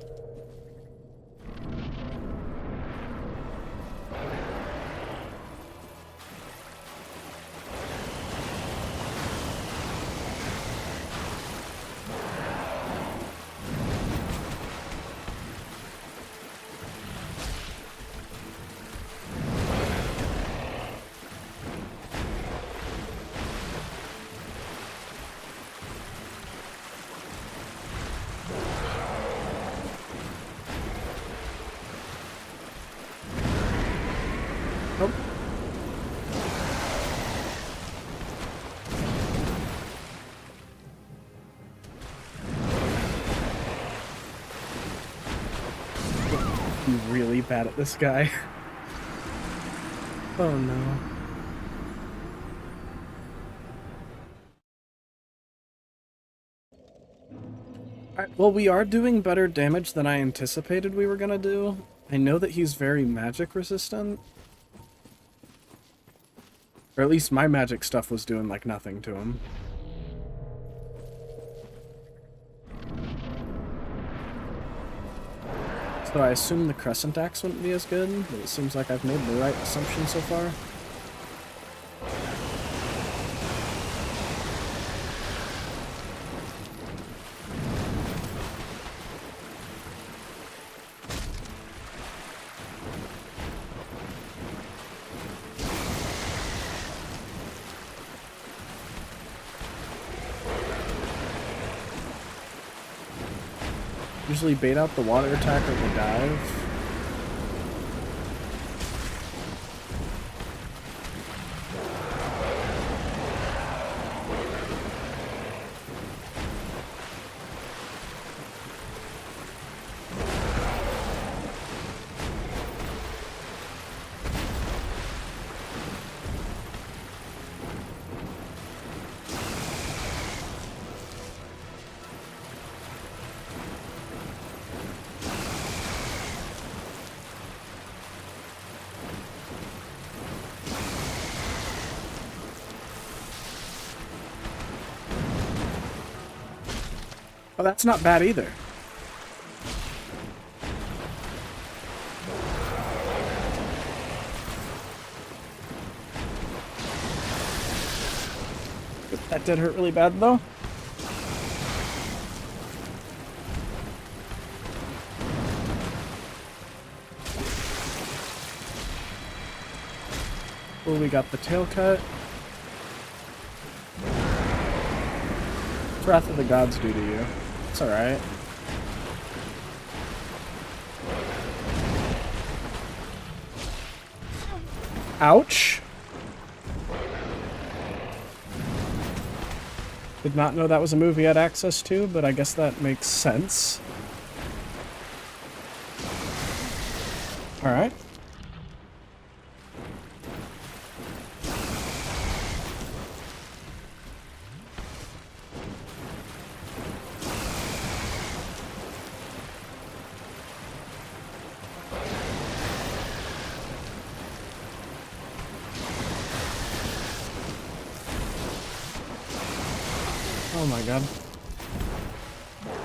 Nope. I'm really bad at this guy. Oh no. Alright, well, we are doing better damage than I anticipated we were gonna do. I know that he's very magic resistant. Or at least my magic stuff was doing like nothing to him. So I assume the Crescent Axe wouldn't be as good, but it seems like I've made the right assumption so far. Usually bait out the water attack or the dive. Oh, that's not bad either. That did hurt really bad, though. Oh, we got the tail cut. What's Wrath of the Gods do to you? It's alright. Ouch! Did not know that was a move he had access to, but I guess that makes sense. Alright. Oh my god.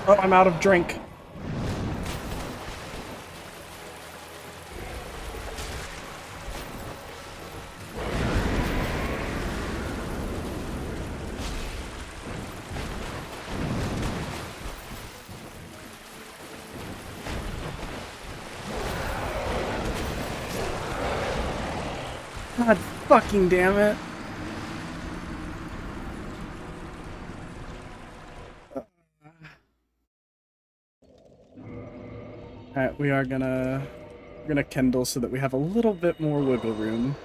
Oh, I'm out of drink. God fucking damn it. Alright, we're gonna kindle so that we have a little bit more wiggle room.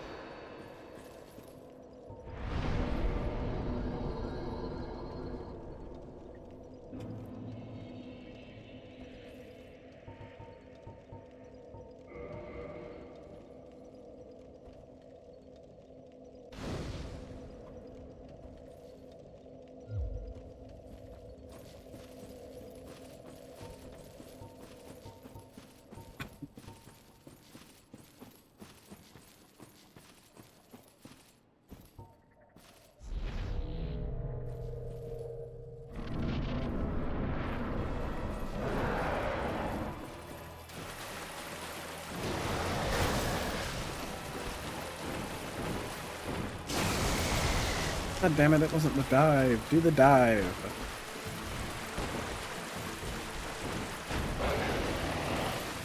God damn it, it wasn't the dive. Do the dive.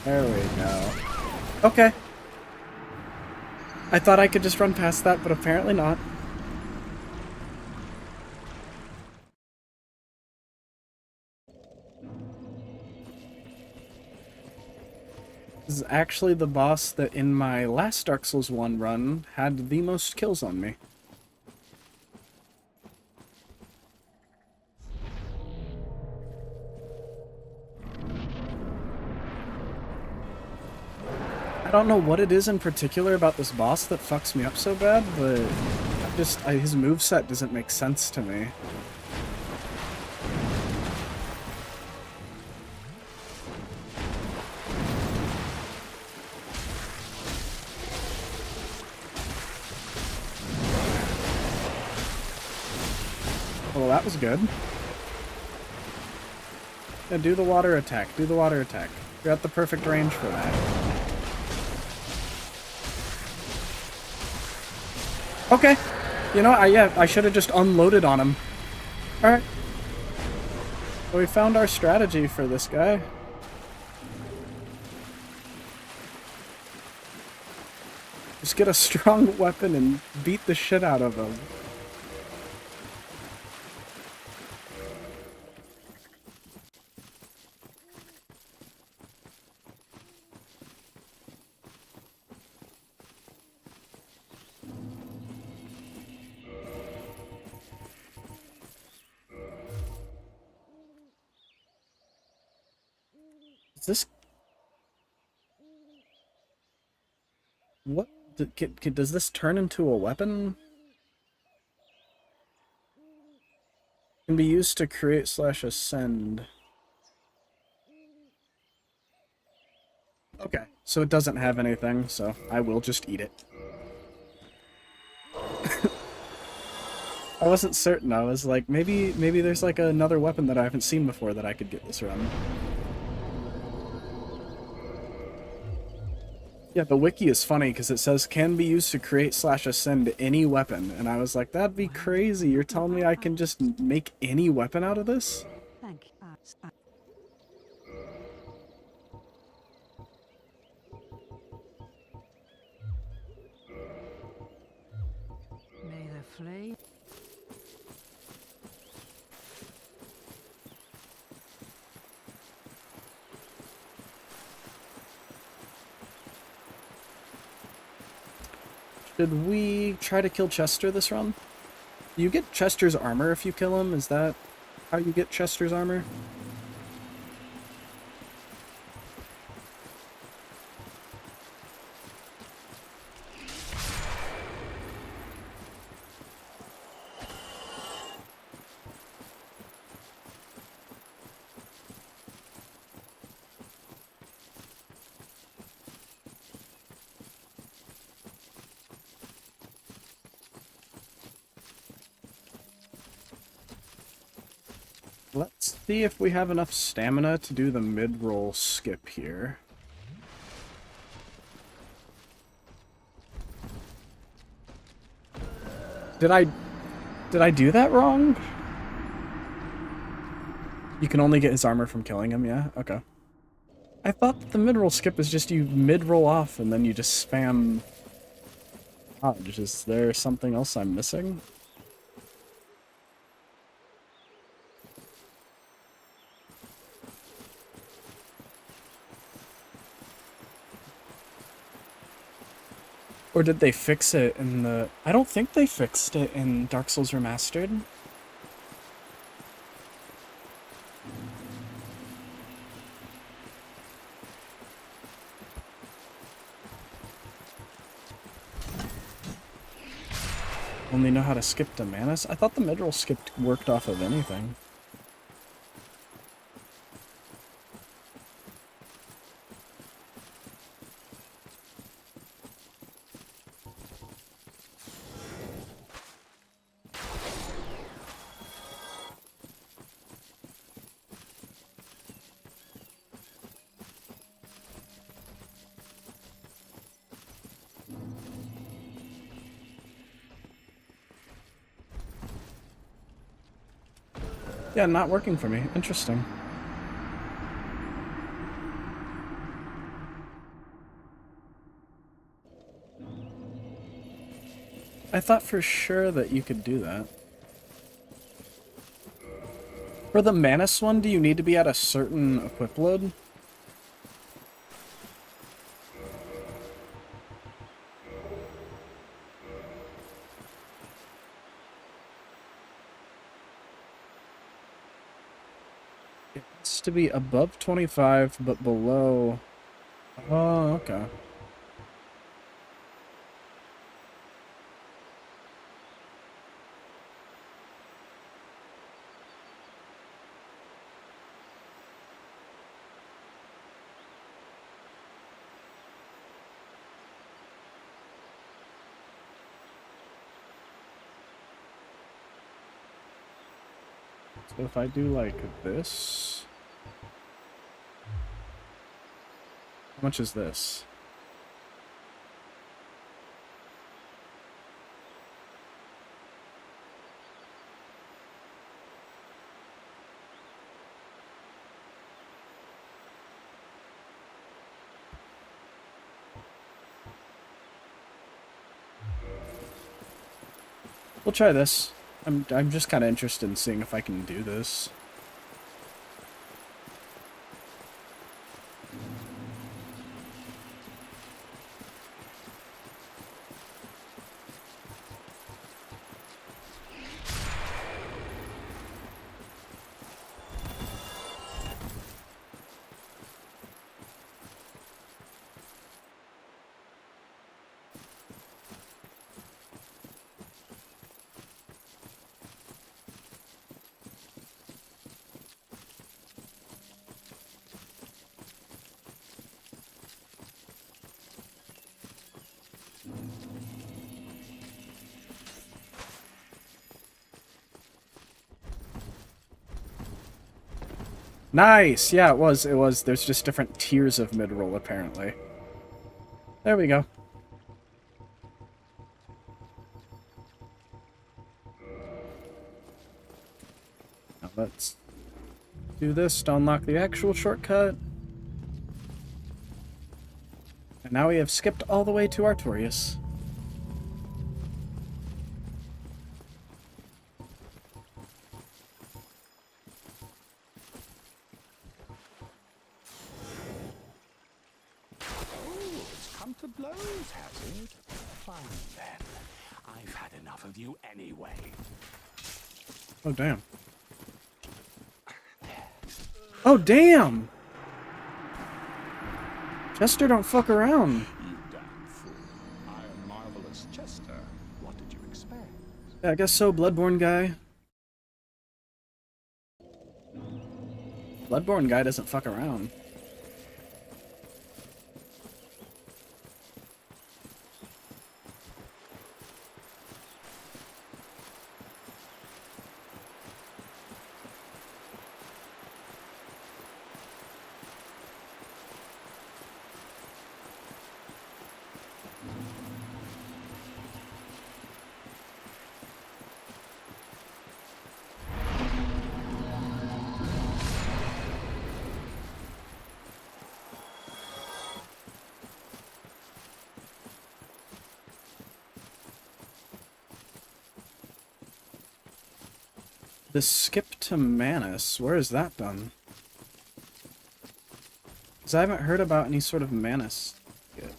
There we go. Okay. I thought I could just run past that, but apparently not. This is actually the boss that in my last Dark Souls 1 run had the most kills on me. I don't know what it is in particular about this boss that fucks me up so bad, but his moveset doesn't make sense to me. Well, that was good. Yeah, do the water attack. Do the water attack. You're at the perfect range for that. Okay. You know, I should have just unloaded on him. Alright. Well, we found our strategy for this guy. Just get a strong weapon and beat the shit out of him. Is this... What? Does this turn into a weapon? Can be used to create / ascend. Okay, so it doesn't have anything, so I will just eat it. I wasn't certain. I was like, maybe there's like another weapon that I haven't seen before that I could get this run. Yeah, the wiki is funny because it says can be used to create slash ascend any weapon. And I was like, that'd be crazy. You're telling me I can just make any weapon out of this? Thank you. May the flame. Should we try to kill Chester this run? You get Chester's armor if you kill him? Is that how you get Chester's armor? Let's see if we have enough stamina to do the mid-roll skip here. Did I do that wrong? You can only get his armor from killing him, yeah? Okay. I thought that the mid-roll skip is just you mid-roll off and then you just spam dodge. Is there something else I'm missing? Or did they fix it in the... I don't think they fixed it in Dark Souls Remastered. Only know how to skip to Manus? I thought the mid-roll skip worked off of anything. Yeah, not working for me. Interesting. I thought for sure that you could do that. For the Manus one, do you need to be at a certain equip load? It has to be above 25, but below... Oh, okay. So if I do like this... How much is this? We'll try this. I'm just kind of interested in seeing if I can do this. Nice! Yeah, it was. There's just different tiers of mid-roll, apparently. There we go. Now let's do this to unlock the actual shortcut. And now we have skipped all the way to Artorias. To blows, has it? Fine then. I've had enough of you anyway. Oh, damn. Oh, damn! Chester, don't fuck around. You damn fool. I am Marvelous Chester. What did you expect? Yeah, I guess so, Bloodborne guy. Bloodborne guy doesn't fuck around. The skip to Manus, where is that done? Because I haven't heard about any sort of Manus yet.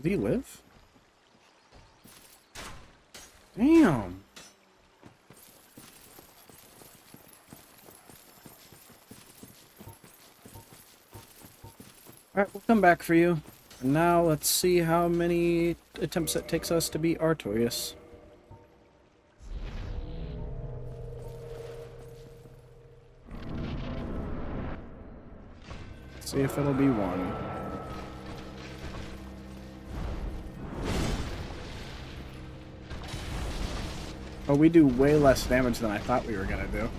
Did he live? Damn. Alright, we'll come back for you. And now let's see how many attempts it takes us to beat Artorias. See if it'll be one. Oh, we do way less damage than I thought we were gonna do.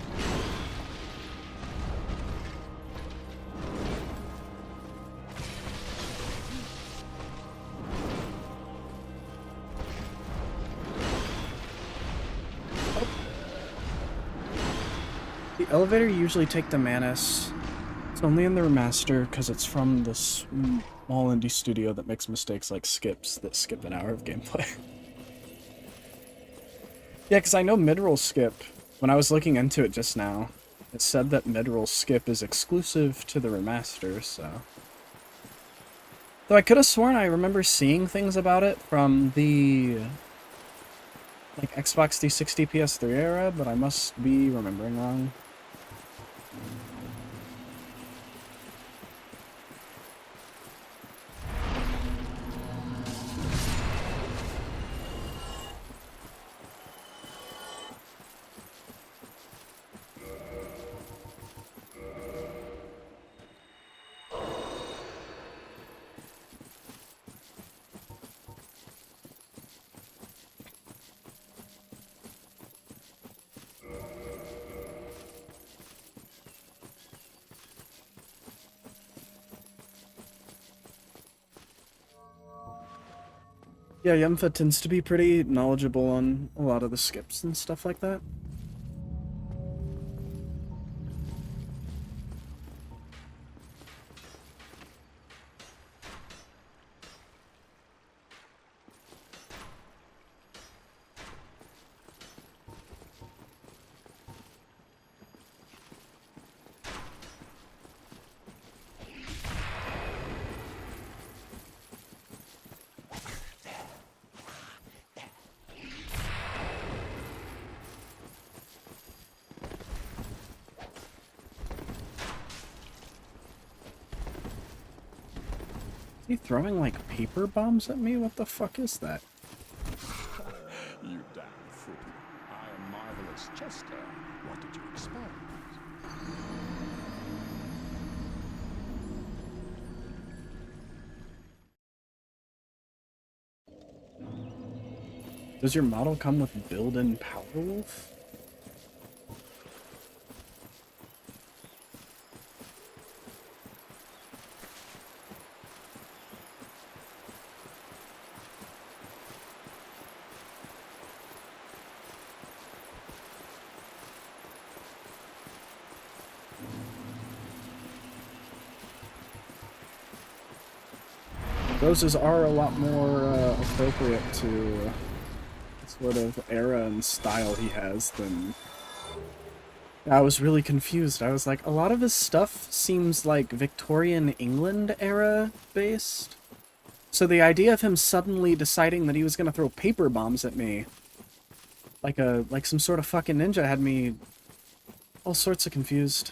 The elevator usually take the Manus. It's only in the remaster because it's from this small indie studio that makes mistakes like skips that skip an hour of gameplay. Yeah, because I know mid-roll skip, when I was looking into it just now, it said that mid-roll skip is exclusive to the remaster, so... Though I could have sworn I remember seeing things about it from the... like, Xbox 360, PS3 era, but I must be remembering wrong. Yeah, Yumfa tends to be pretty knowledgeable on a lot of the skips and stuff like that. he throwing like paper bombs at me? What the fuck is that? You damn fool. I am Marvelous Chester. What did you expect? Does your model come with built-in Powerwolf? Roses are a lot more appropriate to the sort of era and style he has than... I was really confused. I was like, a lot of his stuff seems like Victorian England era based. So the idea of him suddenly deciding that he was going to throw paper bombs at me like some sort of fucking ninja had me all sorts of confused.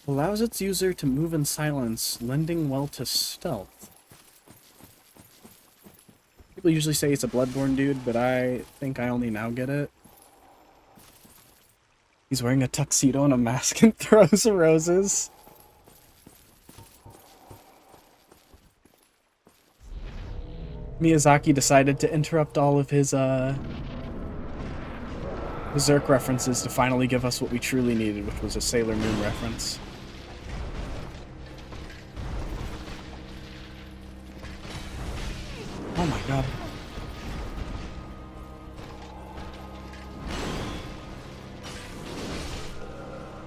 Allows its user to move in silence, lending well to stealth. People usually say it's a Bloodborne dude, but I think I only now get it. He's wearing a tuxedo and a mask and throws roses. Miyazaki decided to interrupt all of his, Berserk references to finally give us what we truly needed, which was a Sailor Moon reference. Oh my god.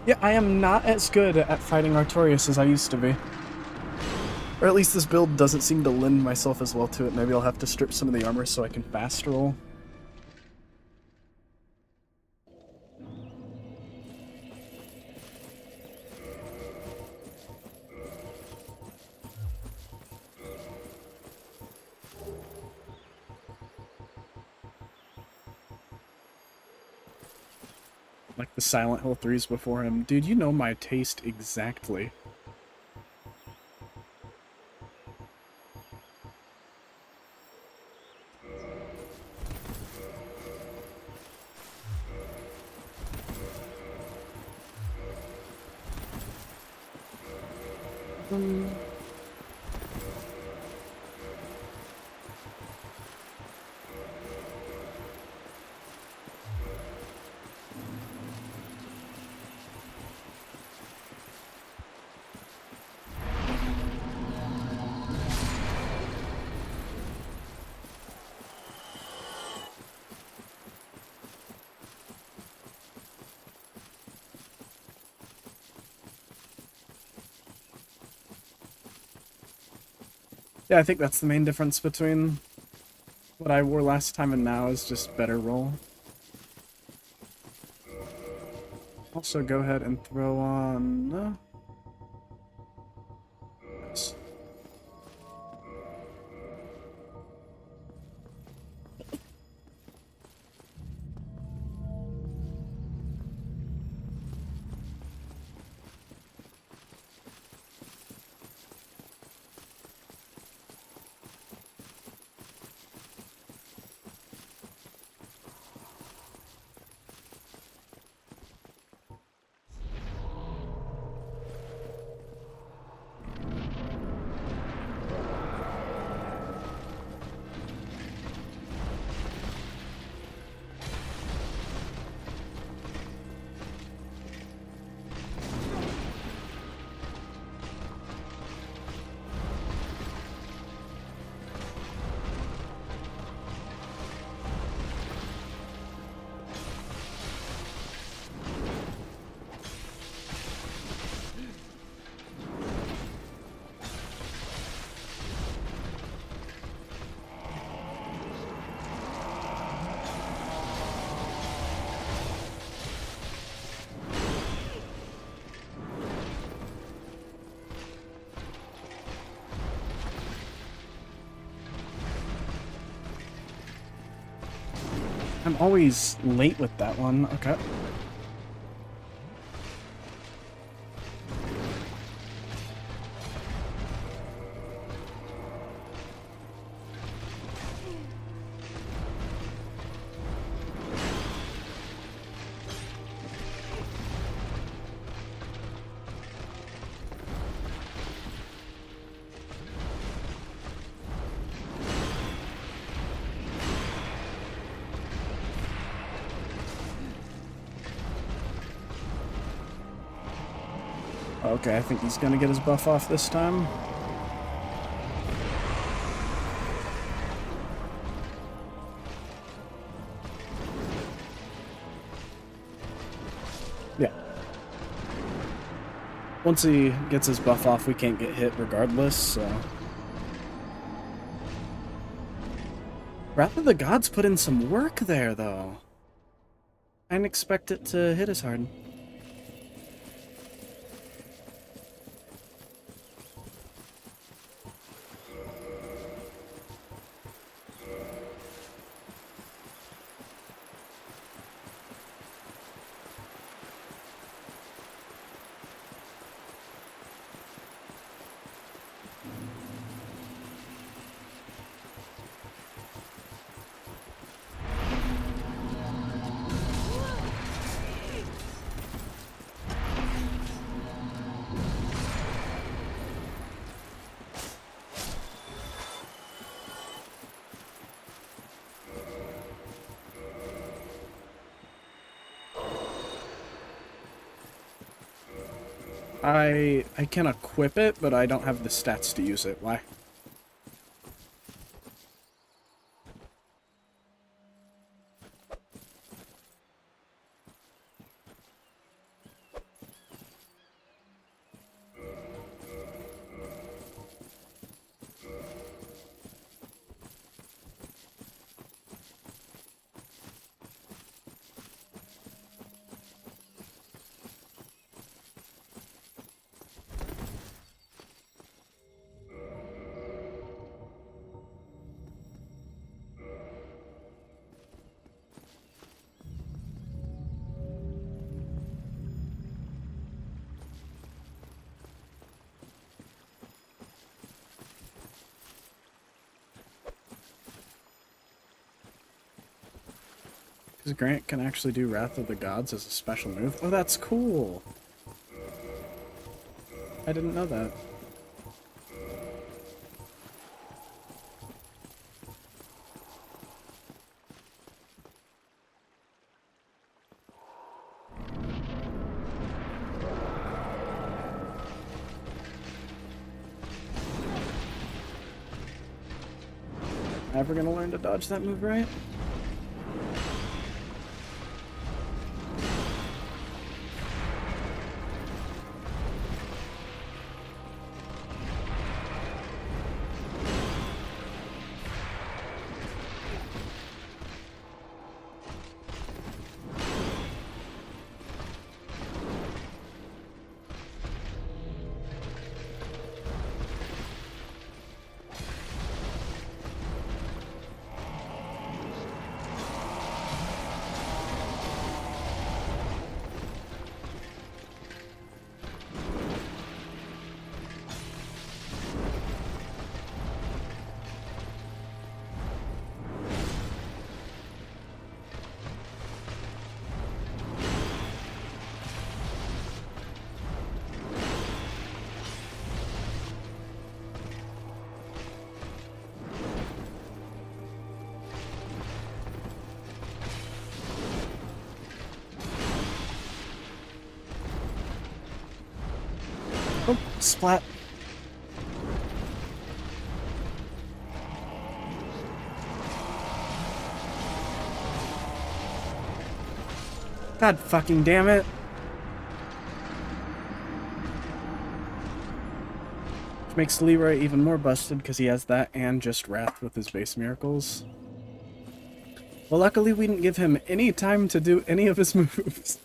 Yeah, I am not as good at fighting Artorias as I used to be. Or at least this build doesn't seem to lend myself as well to it. Maybe I'll have to strip some of the armor so I can fast roll. Like the Silent Hill 3s before him. Dude, you know my taste exactly. Yeah, I think that's the main difference between what I wore last time and now is just better roll. Also, go ahead and throw on... Nice. I'm always late with that one. Okay. Okay, I think he's gonna get his buff off this time. Yeah. Once he gets his buff off, we can't get hit regardless, so... Wrath of the Gods put in some work there, though. I didn't expect it to hit as hard. I can equip it, but I don't have the stats to use it. Why? Because Grant can actually do Wrath of the Gods as a special move. Oh, that's cool! I didn't know that. Ever gonna learn to dodge that move right? Oh, splat. God fucking damn it. Which makes Leroy even more busted because he has that and just Wrath with his base miracles. Well, luckily we didn't give him any time to do any of his moves.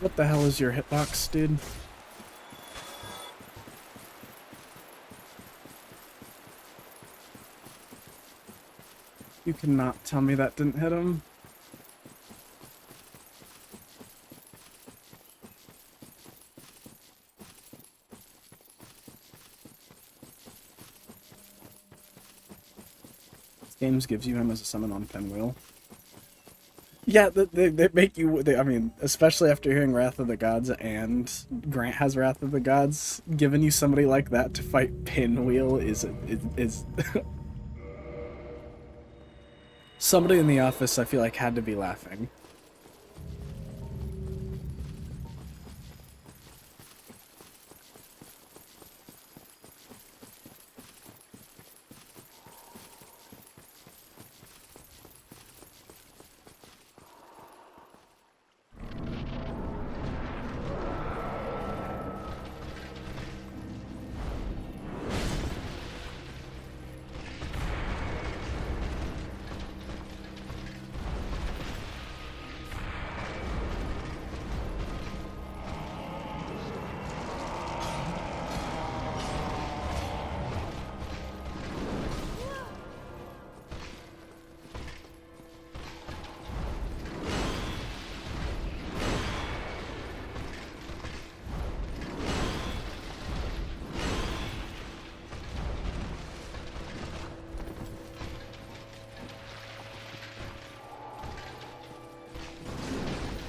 What the hell is your hitbox, dude? You cannot tell me that didn't hit him. This game gives you him as a summon on Pinwheel. Yeah, they make you. I mean, especially after hearing Wrath of the Gods and Grant has Wrath of the Gods, giving you somebody like that to fight Pinwheel is somebody in the office. I feel like had to be laughing.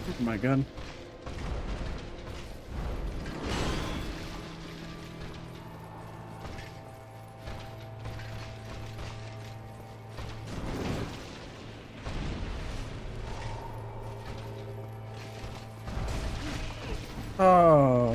Oh my god. Oh.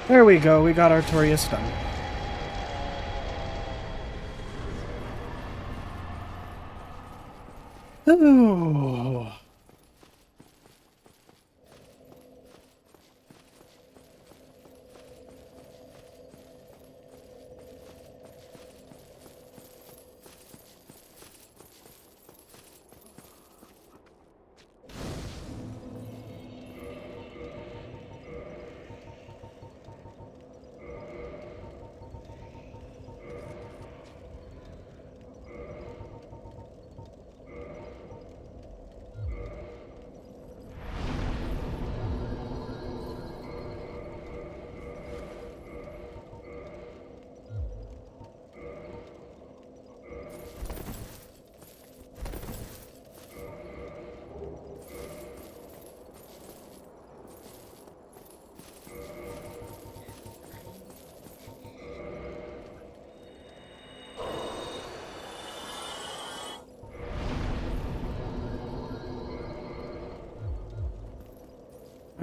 There we go, we got Artorias done. Ooh.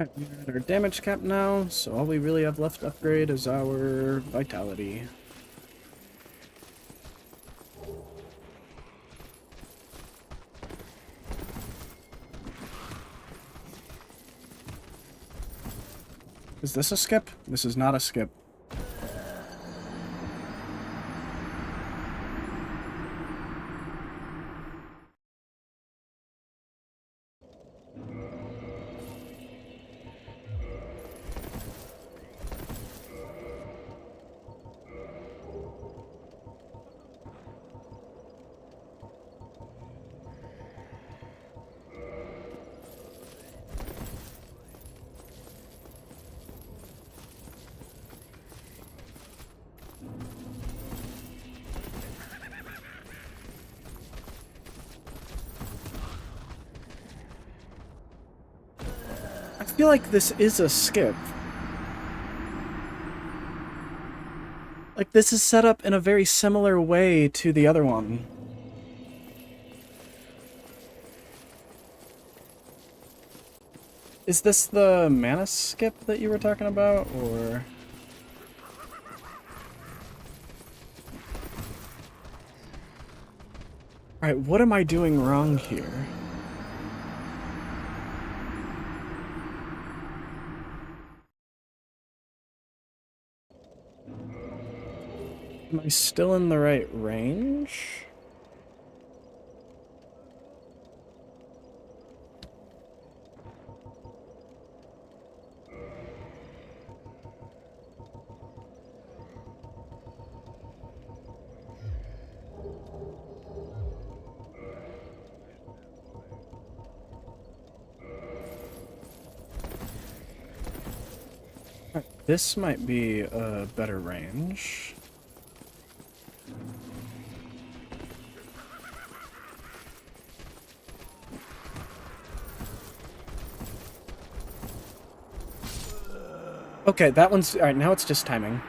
Alright, we're at our damage cap now, so all we really have left to upgrade is our vitality. Is this a skip? This is not a skip. I feel like this is a skip. Like, this is set up in a very similar way to the other one. Is this the mana skip that you were talking about, or...? Alright, what am I doing wrong here? Am I still in the right range? This might be a better range. Okay, that one's... Alright, now it's just timing.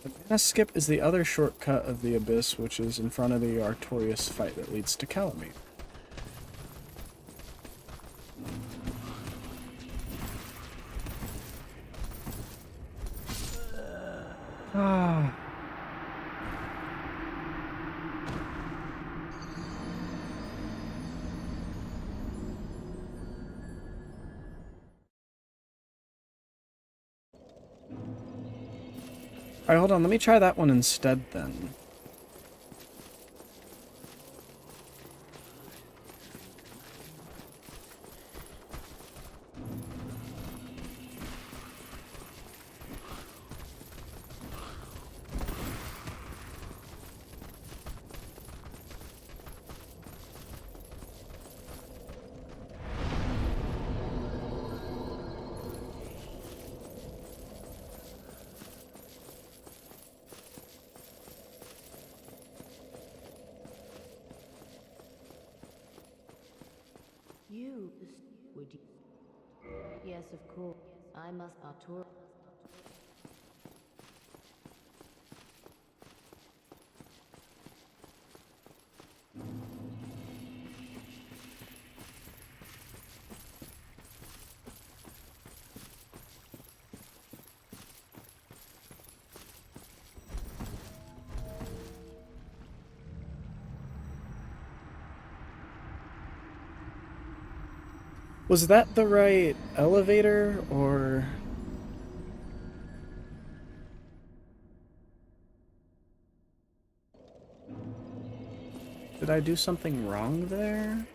The mana skip is the other shortcut of the Abyss, which is in front of the Artorias fight that leads to Calamite. Ah. Alright, hold on, let me try that one instead then. You, would you? Yes, of course. I must Artur. Was that the right elevator, or... Did I do something wrong there?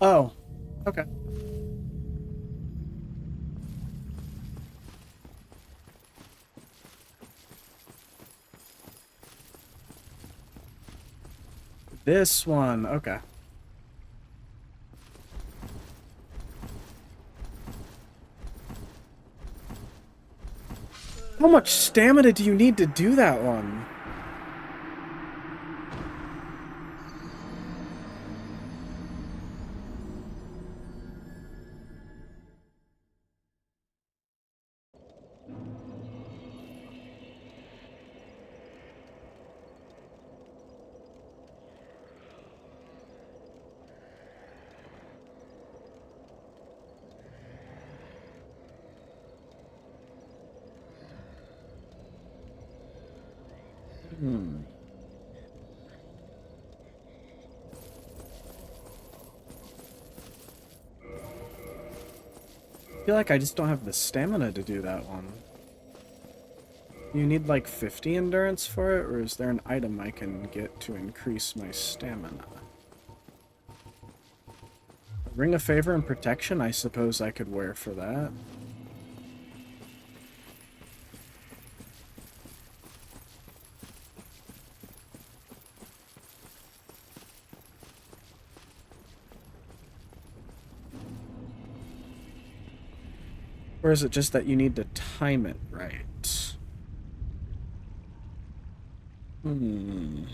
Oh, okay. This one, okay. How much stamina do you need to do that one? feel like I just don't have the stamina to do that one. You need like 50 endurance for it, or is there an item I can get to increase my stamina? Ring of Favor and Protection, I suppose I could wear for that. Or is it just that you need to time it right? Hmm.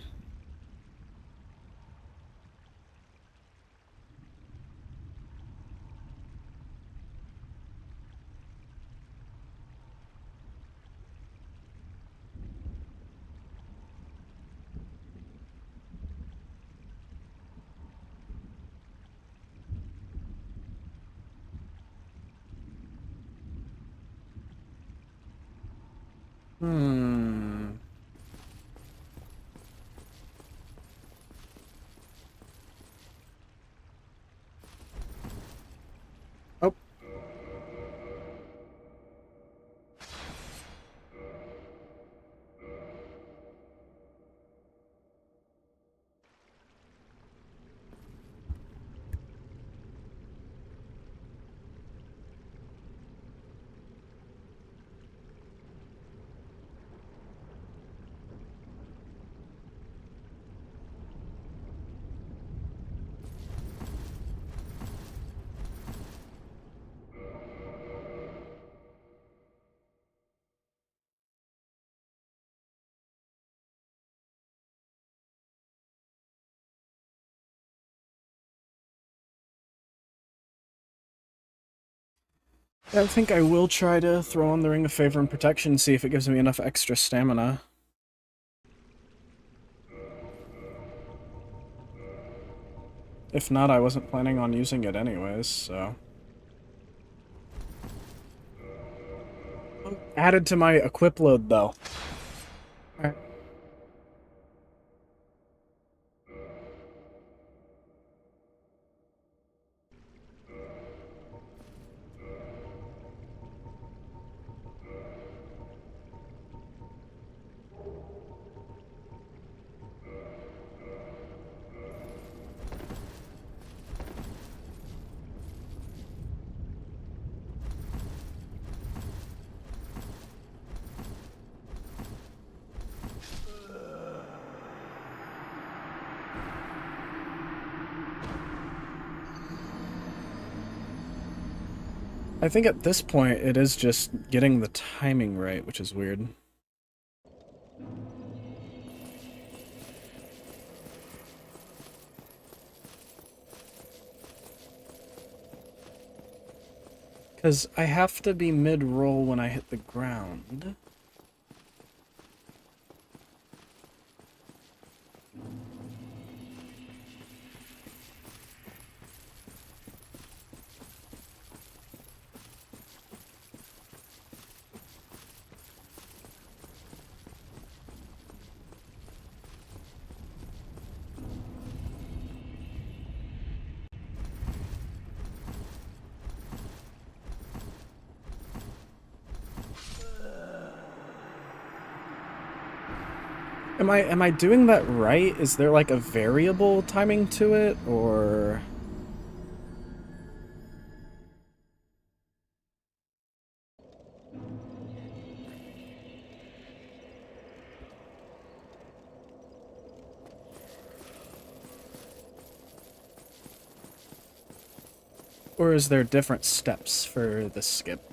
Hmm. Oh. I think I will try to throw on the Ring of Favor and Protection, see if it gives me enough extra stamina. If not, I wasn't planning on using it anyways, so... Added to my equip load, though. Alright. I think at this point, it is just getting the timing right, which is weird. Because I have to be mid-roll when I hit the ground. Am I doing that right? Is there like a variable timing to it, or... Or is there different steps for the skip?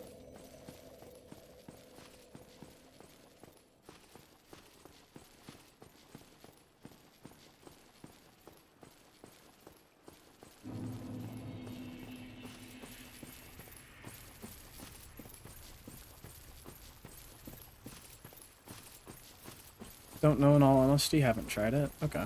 Don't know in all honesty, haven't tried it. Okay.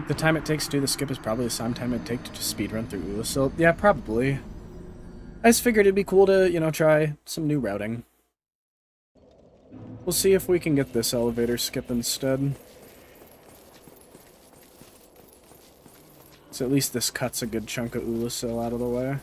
think the time it takes to do the skip is probably the same time it'd take to just speedrun through Ulasil. Yeah, probably. I just figured it'd be cool to, you know, try some new routing. We'll see if we can get this elevator skip instead. So at least this cuts a good chunk of Ulasil out of the way.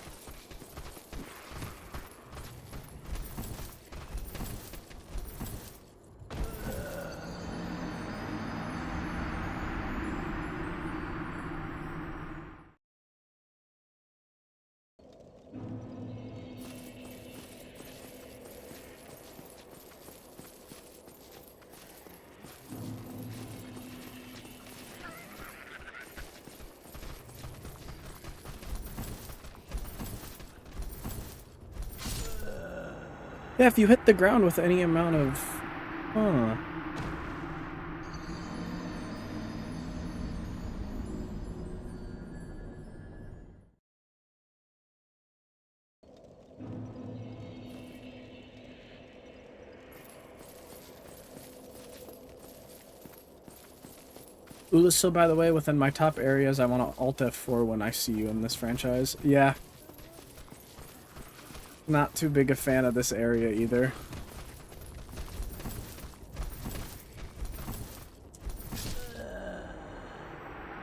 Yeah, if you hit the ground with any amount of... Huh. Ulasil, by the way, within my top areas, I want to Alt F4 when I see you in this franchise. Yeah. Not too big a fan of this area either.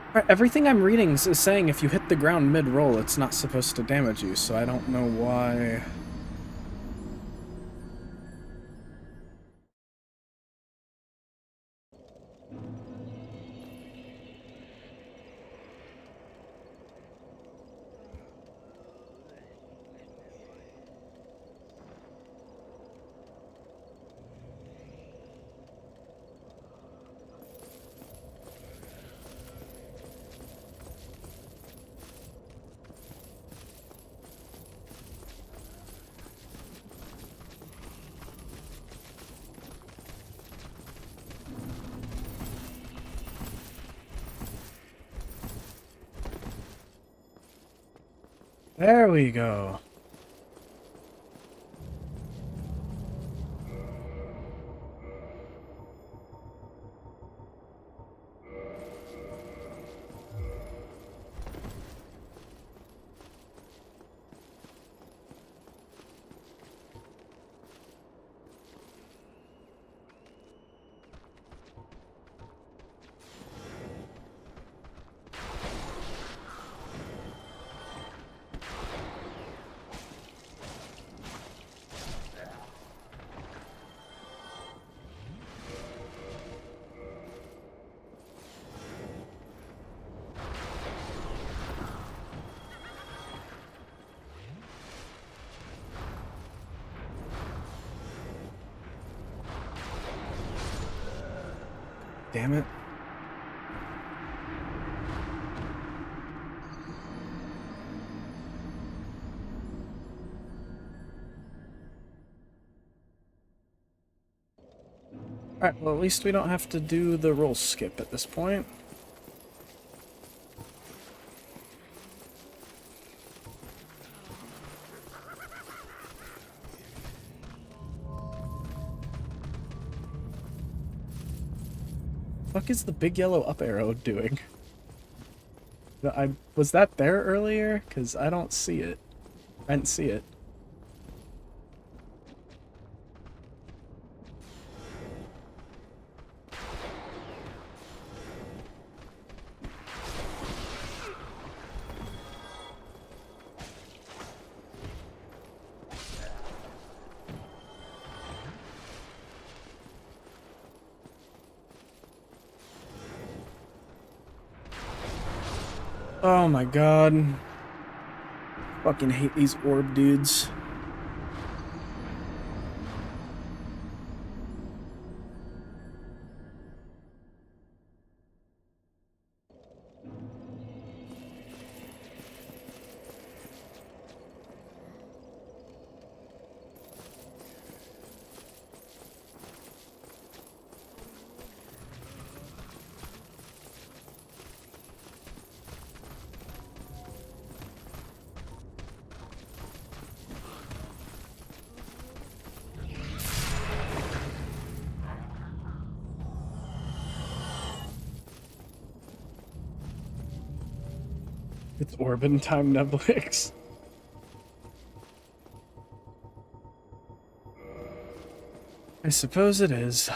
Alright, everything I'm reading is saying if you hit the ground mid-roll, it's not supposed to damage you, so I don't know why... There we go. Damn it. Alright, well at least we don't have to do the roll skip at this point. What is the big yellow up arrow doing? Was that there earlier? Because I don't see it. I didn't see it. Oh my god. Fucking hate these orb dudes. It's Orbin time, Netflix. I suppose it is.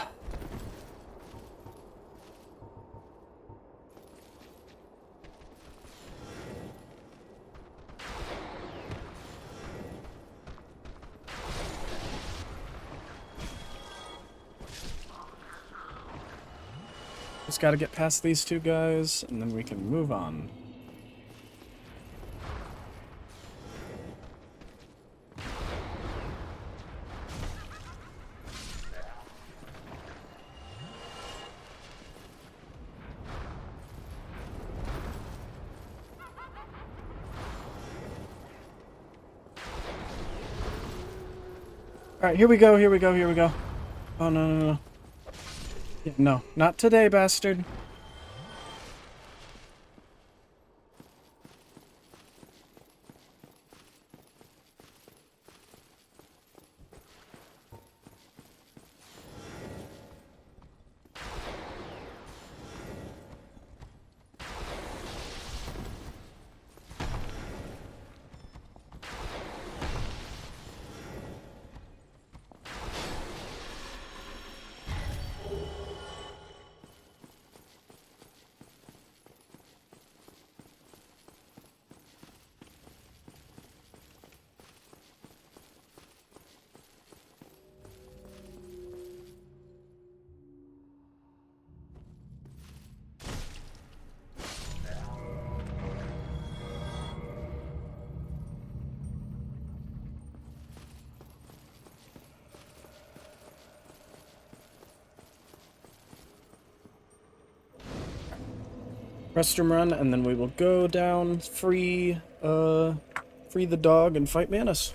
Just gotta get past these two guys, and then we can move on. Alright, here we go, here we go, here we go. Oh, no, no, no. Yeah, no, not today, bastard. Restroom run, and then we will go down, free the dog, and fight Manus.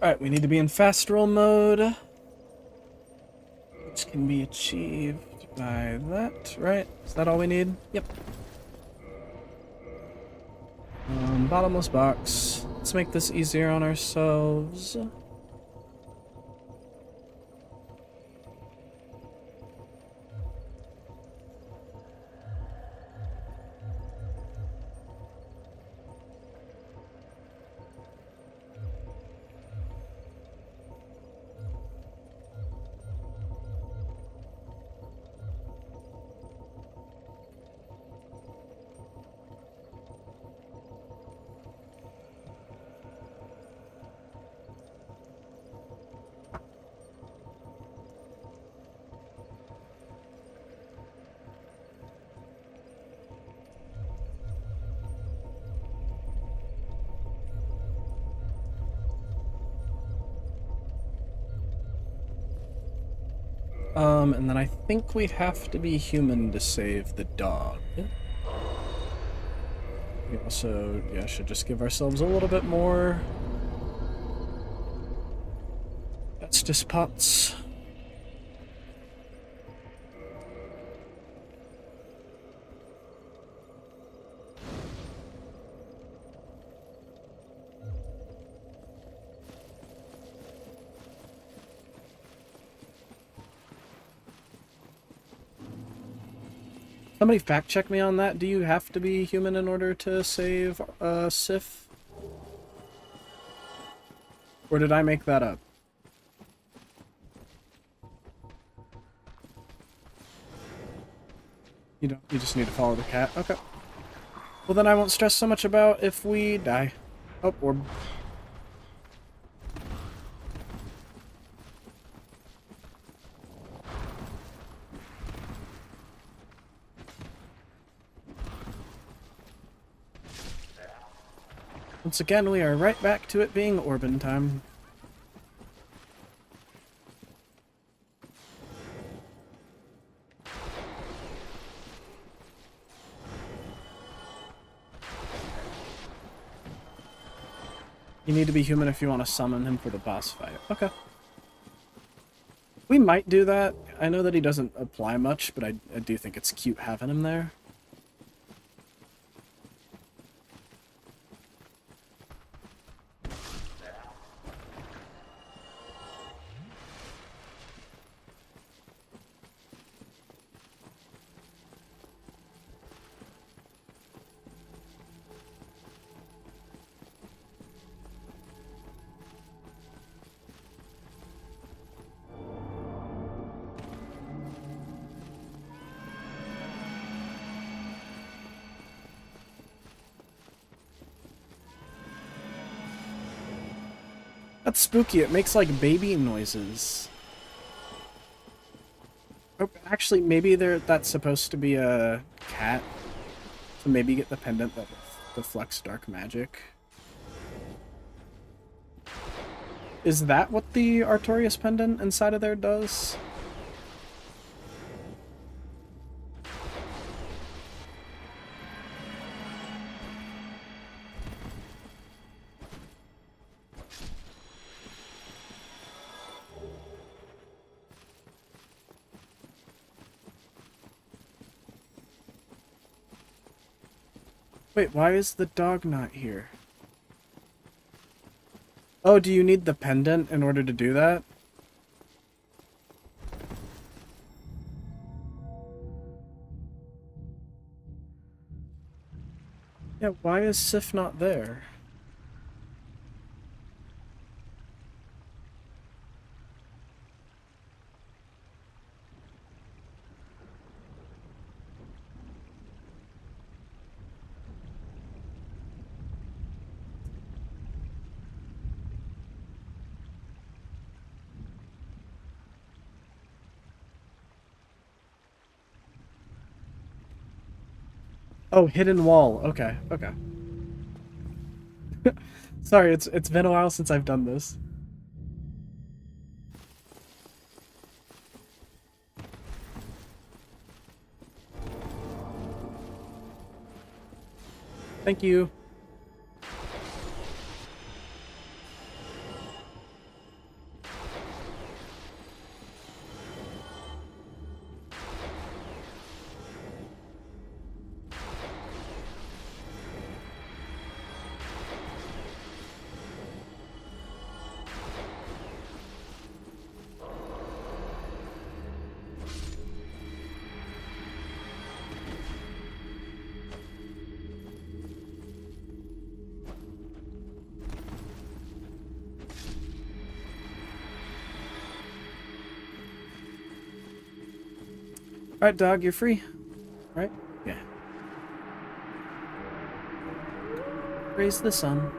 Alright, we need to be in fast roll mode, which can be achieved by that, right? Is that all we need? Yep. Bottomless box. Let's make this easier on ourselves. And then I think we have to be human to save the dog. We also, yeah, should just give ourselves a little bit more Estus pots. Somebody fact check me on that. Do you have to be human in order to save Sif? Or did I make that up? You don't. You just need to follow the cat. Okay. Well, then I won't stress so much about if we die. Oh, orb. Once again, we are right back to it being Orban time. You need to be human if you want to summon him for the boss fight. Okay. We might do that. I know that he doesn't apply much, but I do think it's cute having him there. That's spooky. It makes like baby noises. Oh, actually, maybe that's supposed to be a cat. So maybe get the pendant that deflects dark magic. Is that what the Artorias pendant inside of there does? Wait, why is the dog not here? Oh, do you need the pendant in order to do that? Yeah, why is Sif not there? Oh, hidden wall. Okay, okay. Sorry, it's been a while since I've done this. Thank you. Alright, dog, you're free. Right? Yeah. Praise the sun.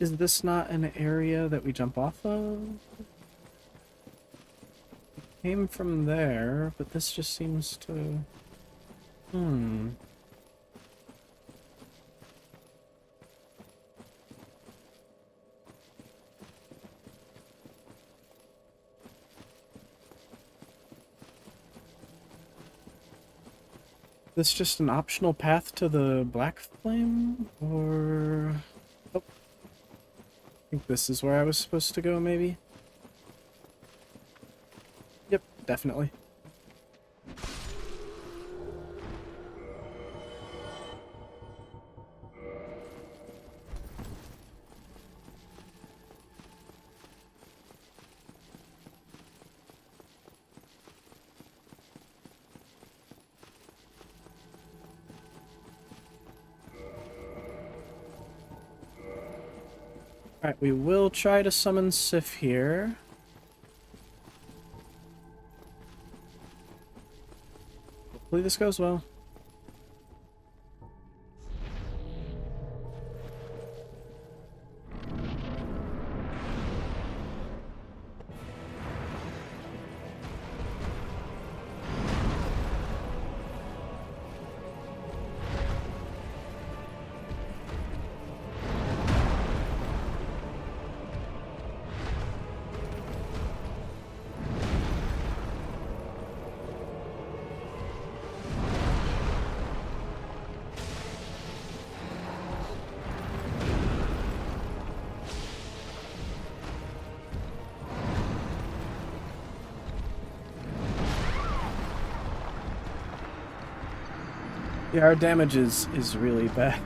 Is this not an area that we jump off of? It came from there, but this just seems to... This just an optional path to the Black Flame? Or... Oh. I think this is where I was supposed to go, maybe? Yep, definitely. Alright, we will try to summon Sif here. Hopefully this goes well. Yeah, our damage is really bad.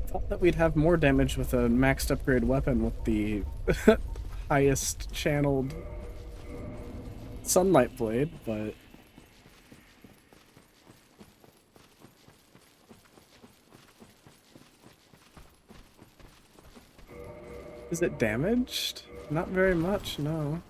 Thought that we'd have more damage with a maxed upgrade weapon with the highest channeled sunlight blade, but is it damaged? Not very much, no.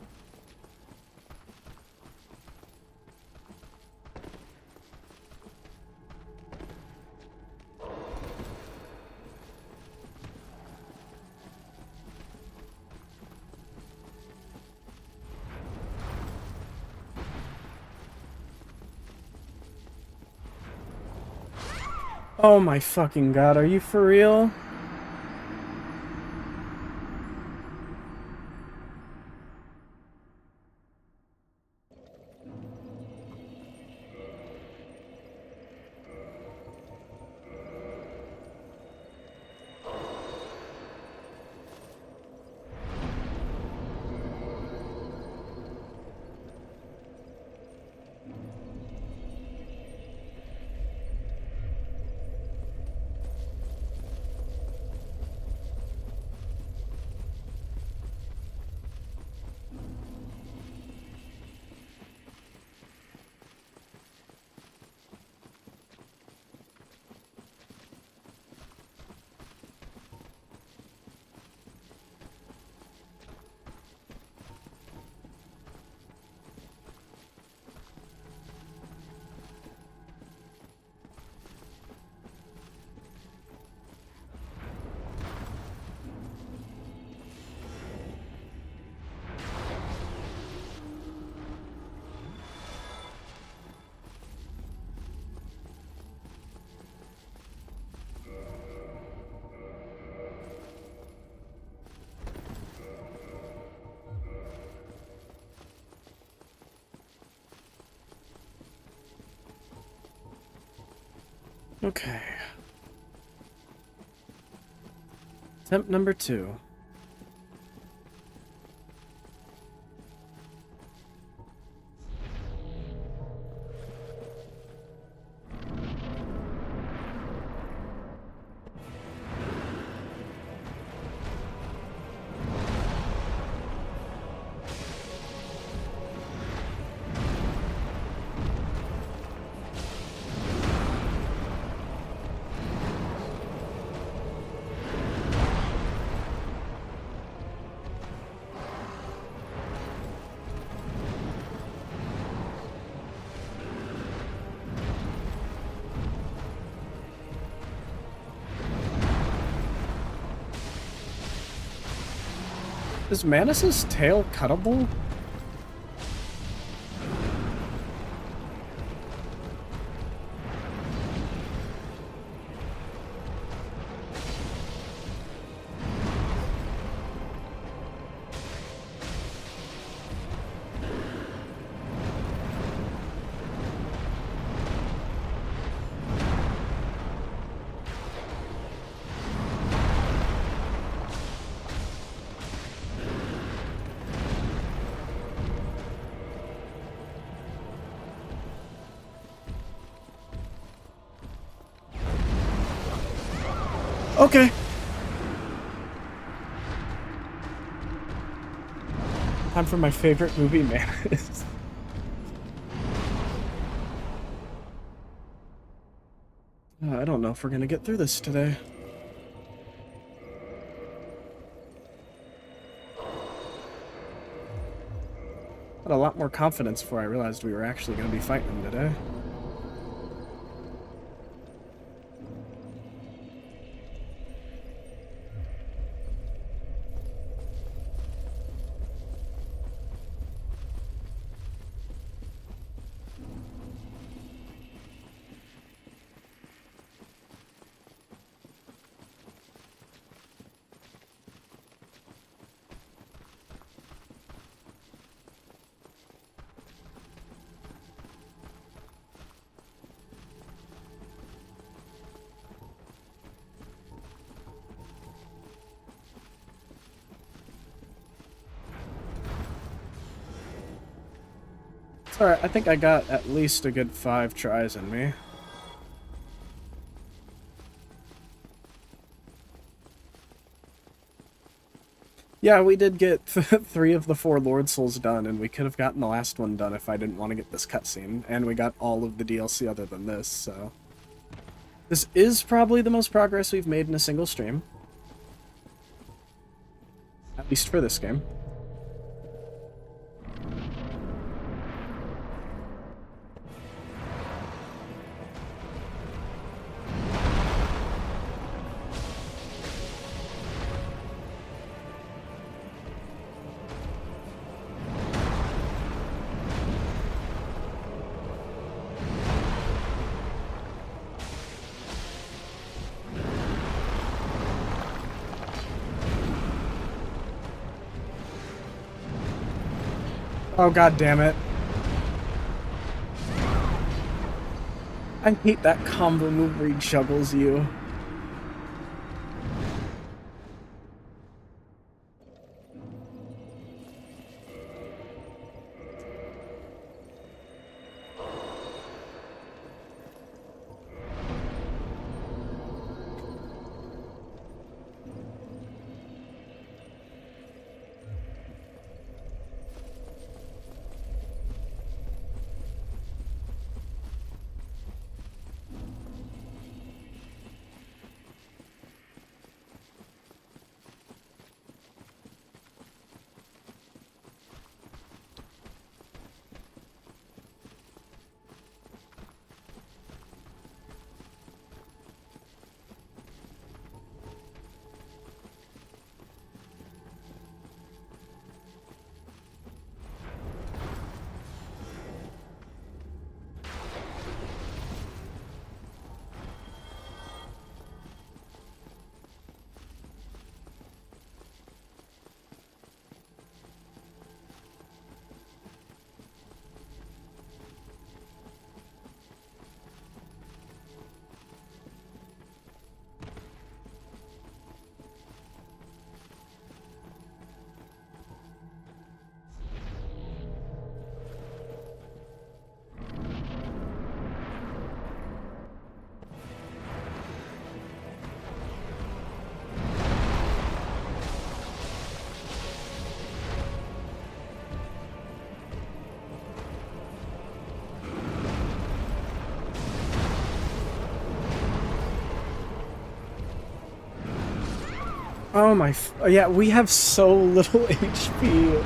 Oh my fucking god, are you for real? Okay. Attempt number 2. Is Manus's tail cuttable? Okay. Time for my favorite movie, Manus. I don't know if we're gonna get through this today. Had a lot more confidence before I realized we were actually gonna be fighting him today. Alright, I think I got at least a good 5 tries in me. Yeah, we did get 3 of the 4 Lord Souls done, and we could have gotten the last one done if I didn't want to get this cutscene. And we got all of the DLC other than this, so... This is probably the most progress we've made in a single stream. At least for this game. Oh, god damn it. I hate that combo move where he juggles you. Oh my, yeah, we have so little HP.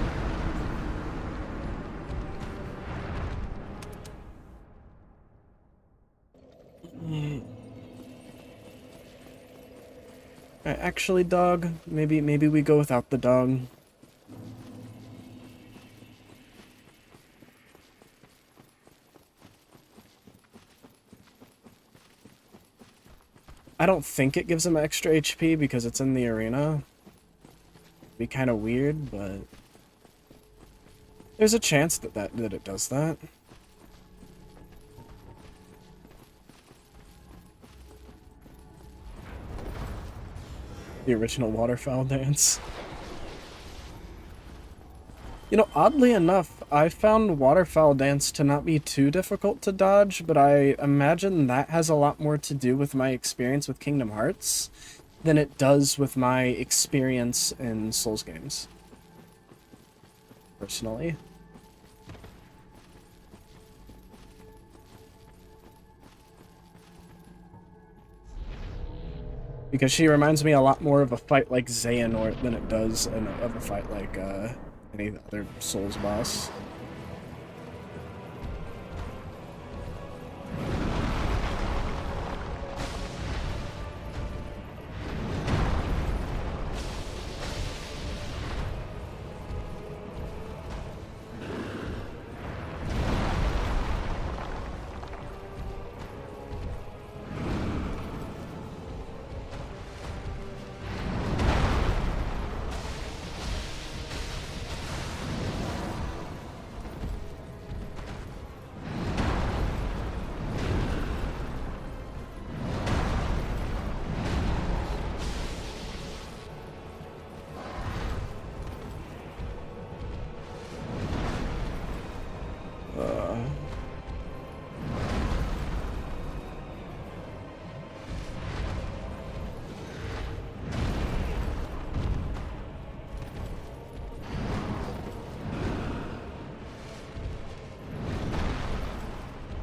Actually, dog, maybe we go without the dog. I don't think it gives him extra HP because it's in the arena. Be kind of weird, but there's a chance that it does that. The original waterfowl dance. You know, oddly enough, I found waterfowl dance to not be too difficult to dodge, but I imagine that has a lot more to do with my experience with Kingdom Hearts than it does with my experience in Souls games. Personally. Because she reminds me a lot more of a fight like Xehanort than it does of a fight like any other Souls boss.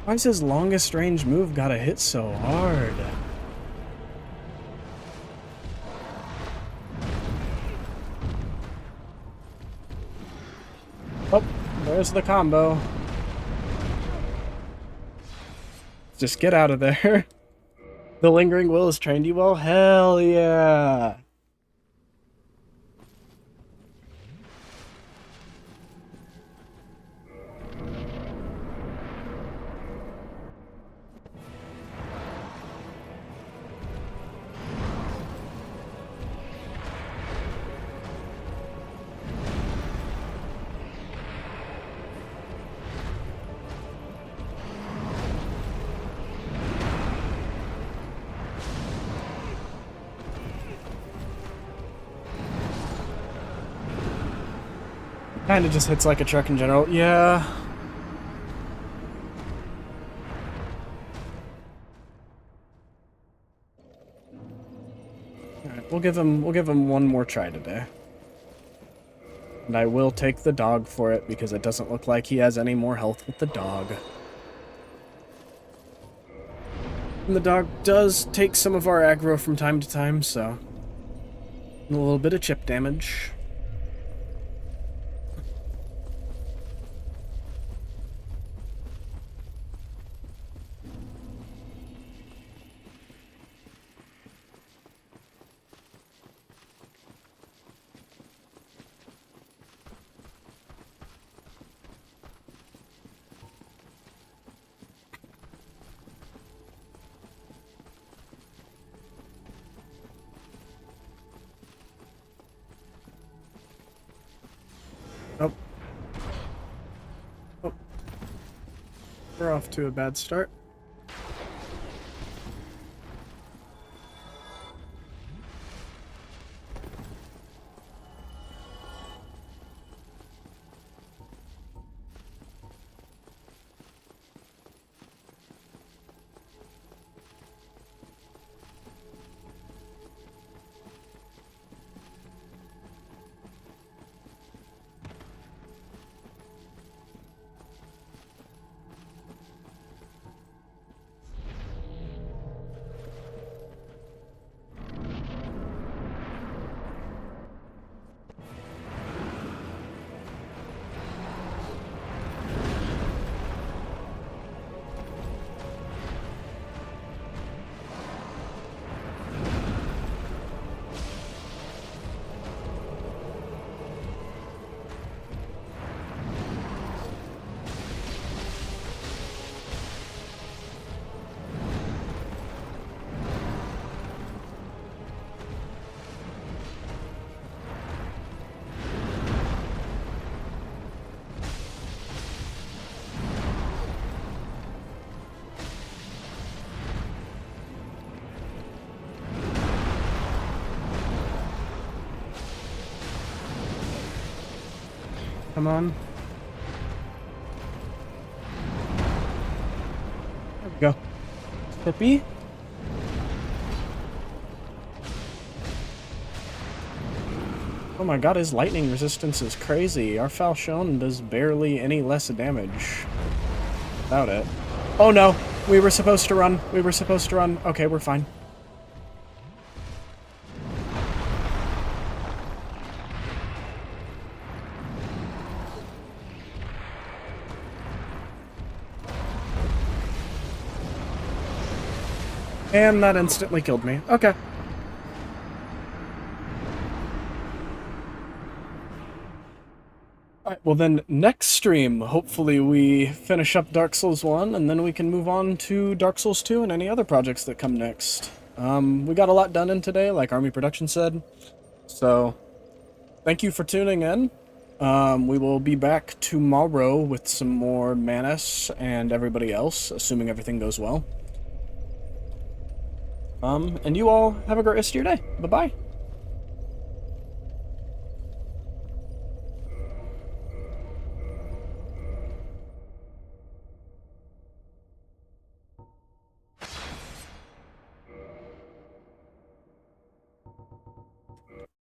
Why's his longest range move gotta hit so hard? Oh, there's the combo. Just get out of there. The Lingering Will has trained you well? Hell yeah! Kinda just hits like a truck in general. Yeah. Alright, we'll give him one more try today. And I will take the dog for it because it doesn't look like he has any more health with the dog. And the dog does take some of our aggro from time to time, so a little bit of chip damage. Oh. Oh. We're off to a bad start. Come on. There we go. Tippy. Oh my god, his lightning resistance is crazy. Our Falchion does barely any less damage without it. Oh no! We were supposed to run. We were supposed to run. Okay, we're fine. And that instantly killed me. Okay. Alright, well then, next stream, hopefully we finish up Dark Souls 1, and then we can move on to Dark Souls 2 and any other projects that come next. We got a lot done in today, like Army Production said. So, thank you for tuning in. We will be back tomorrow with some more Manus and everybody else, assuming everything goes well. And you all have a great rest of your day. Bye-bye.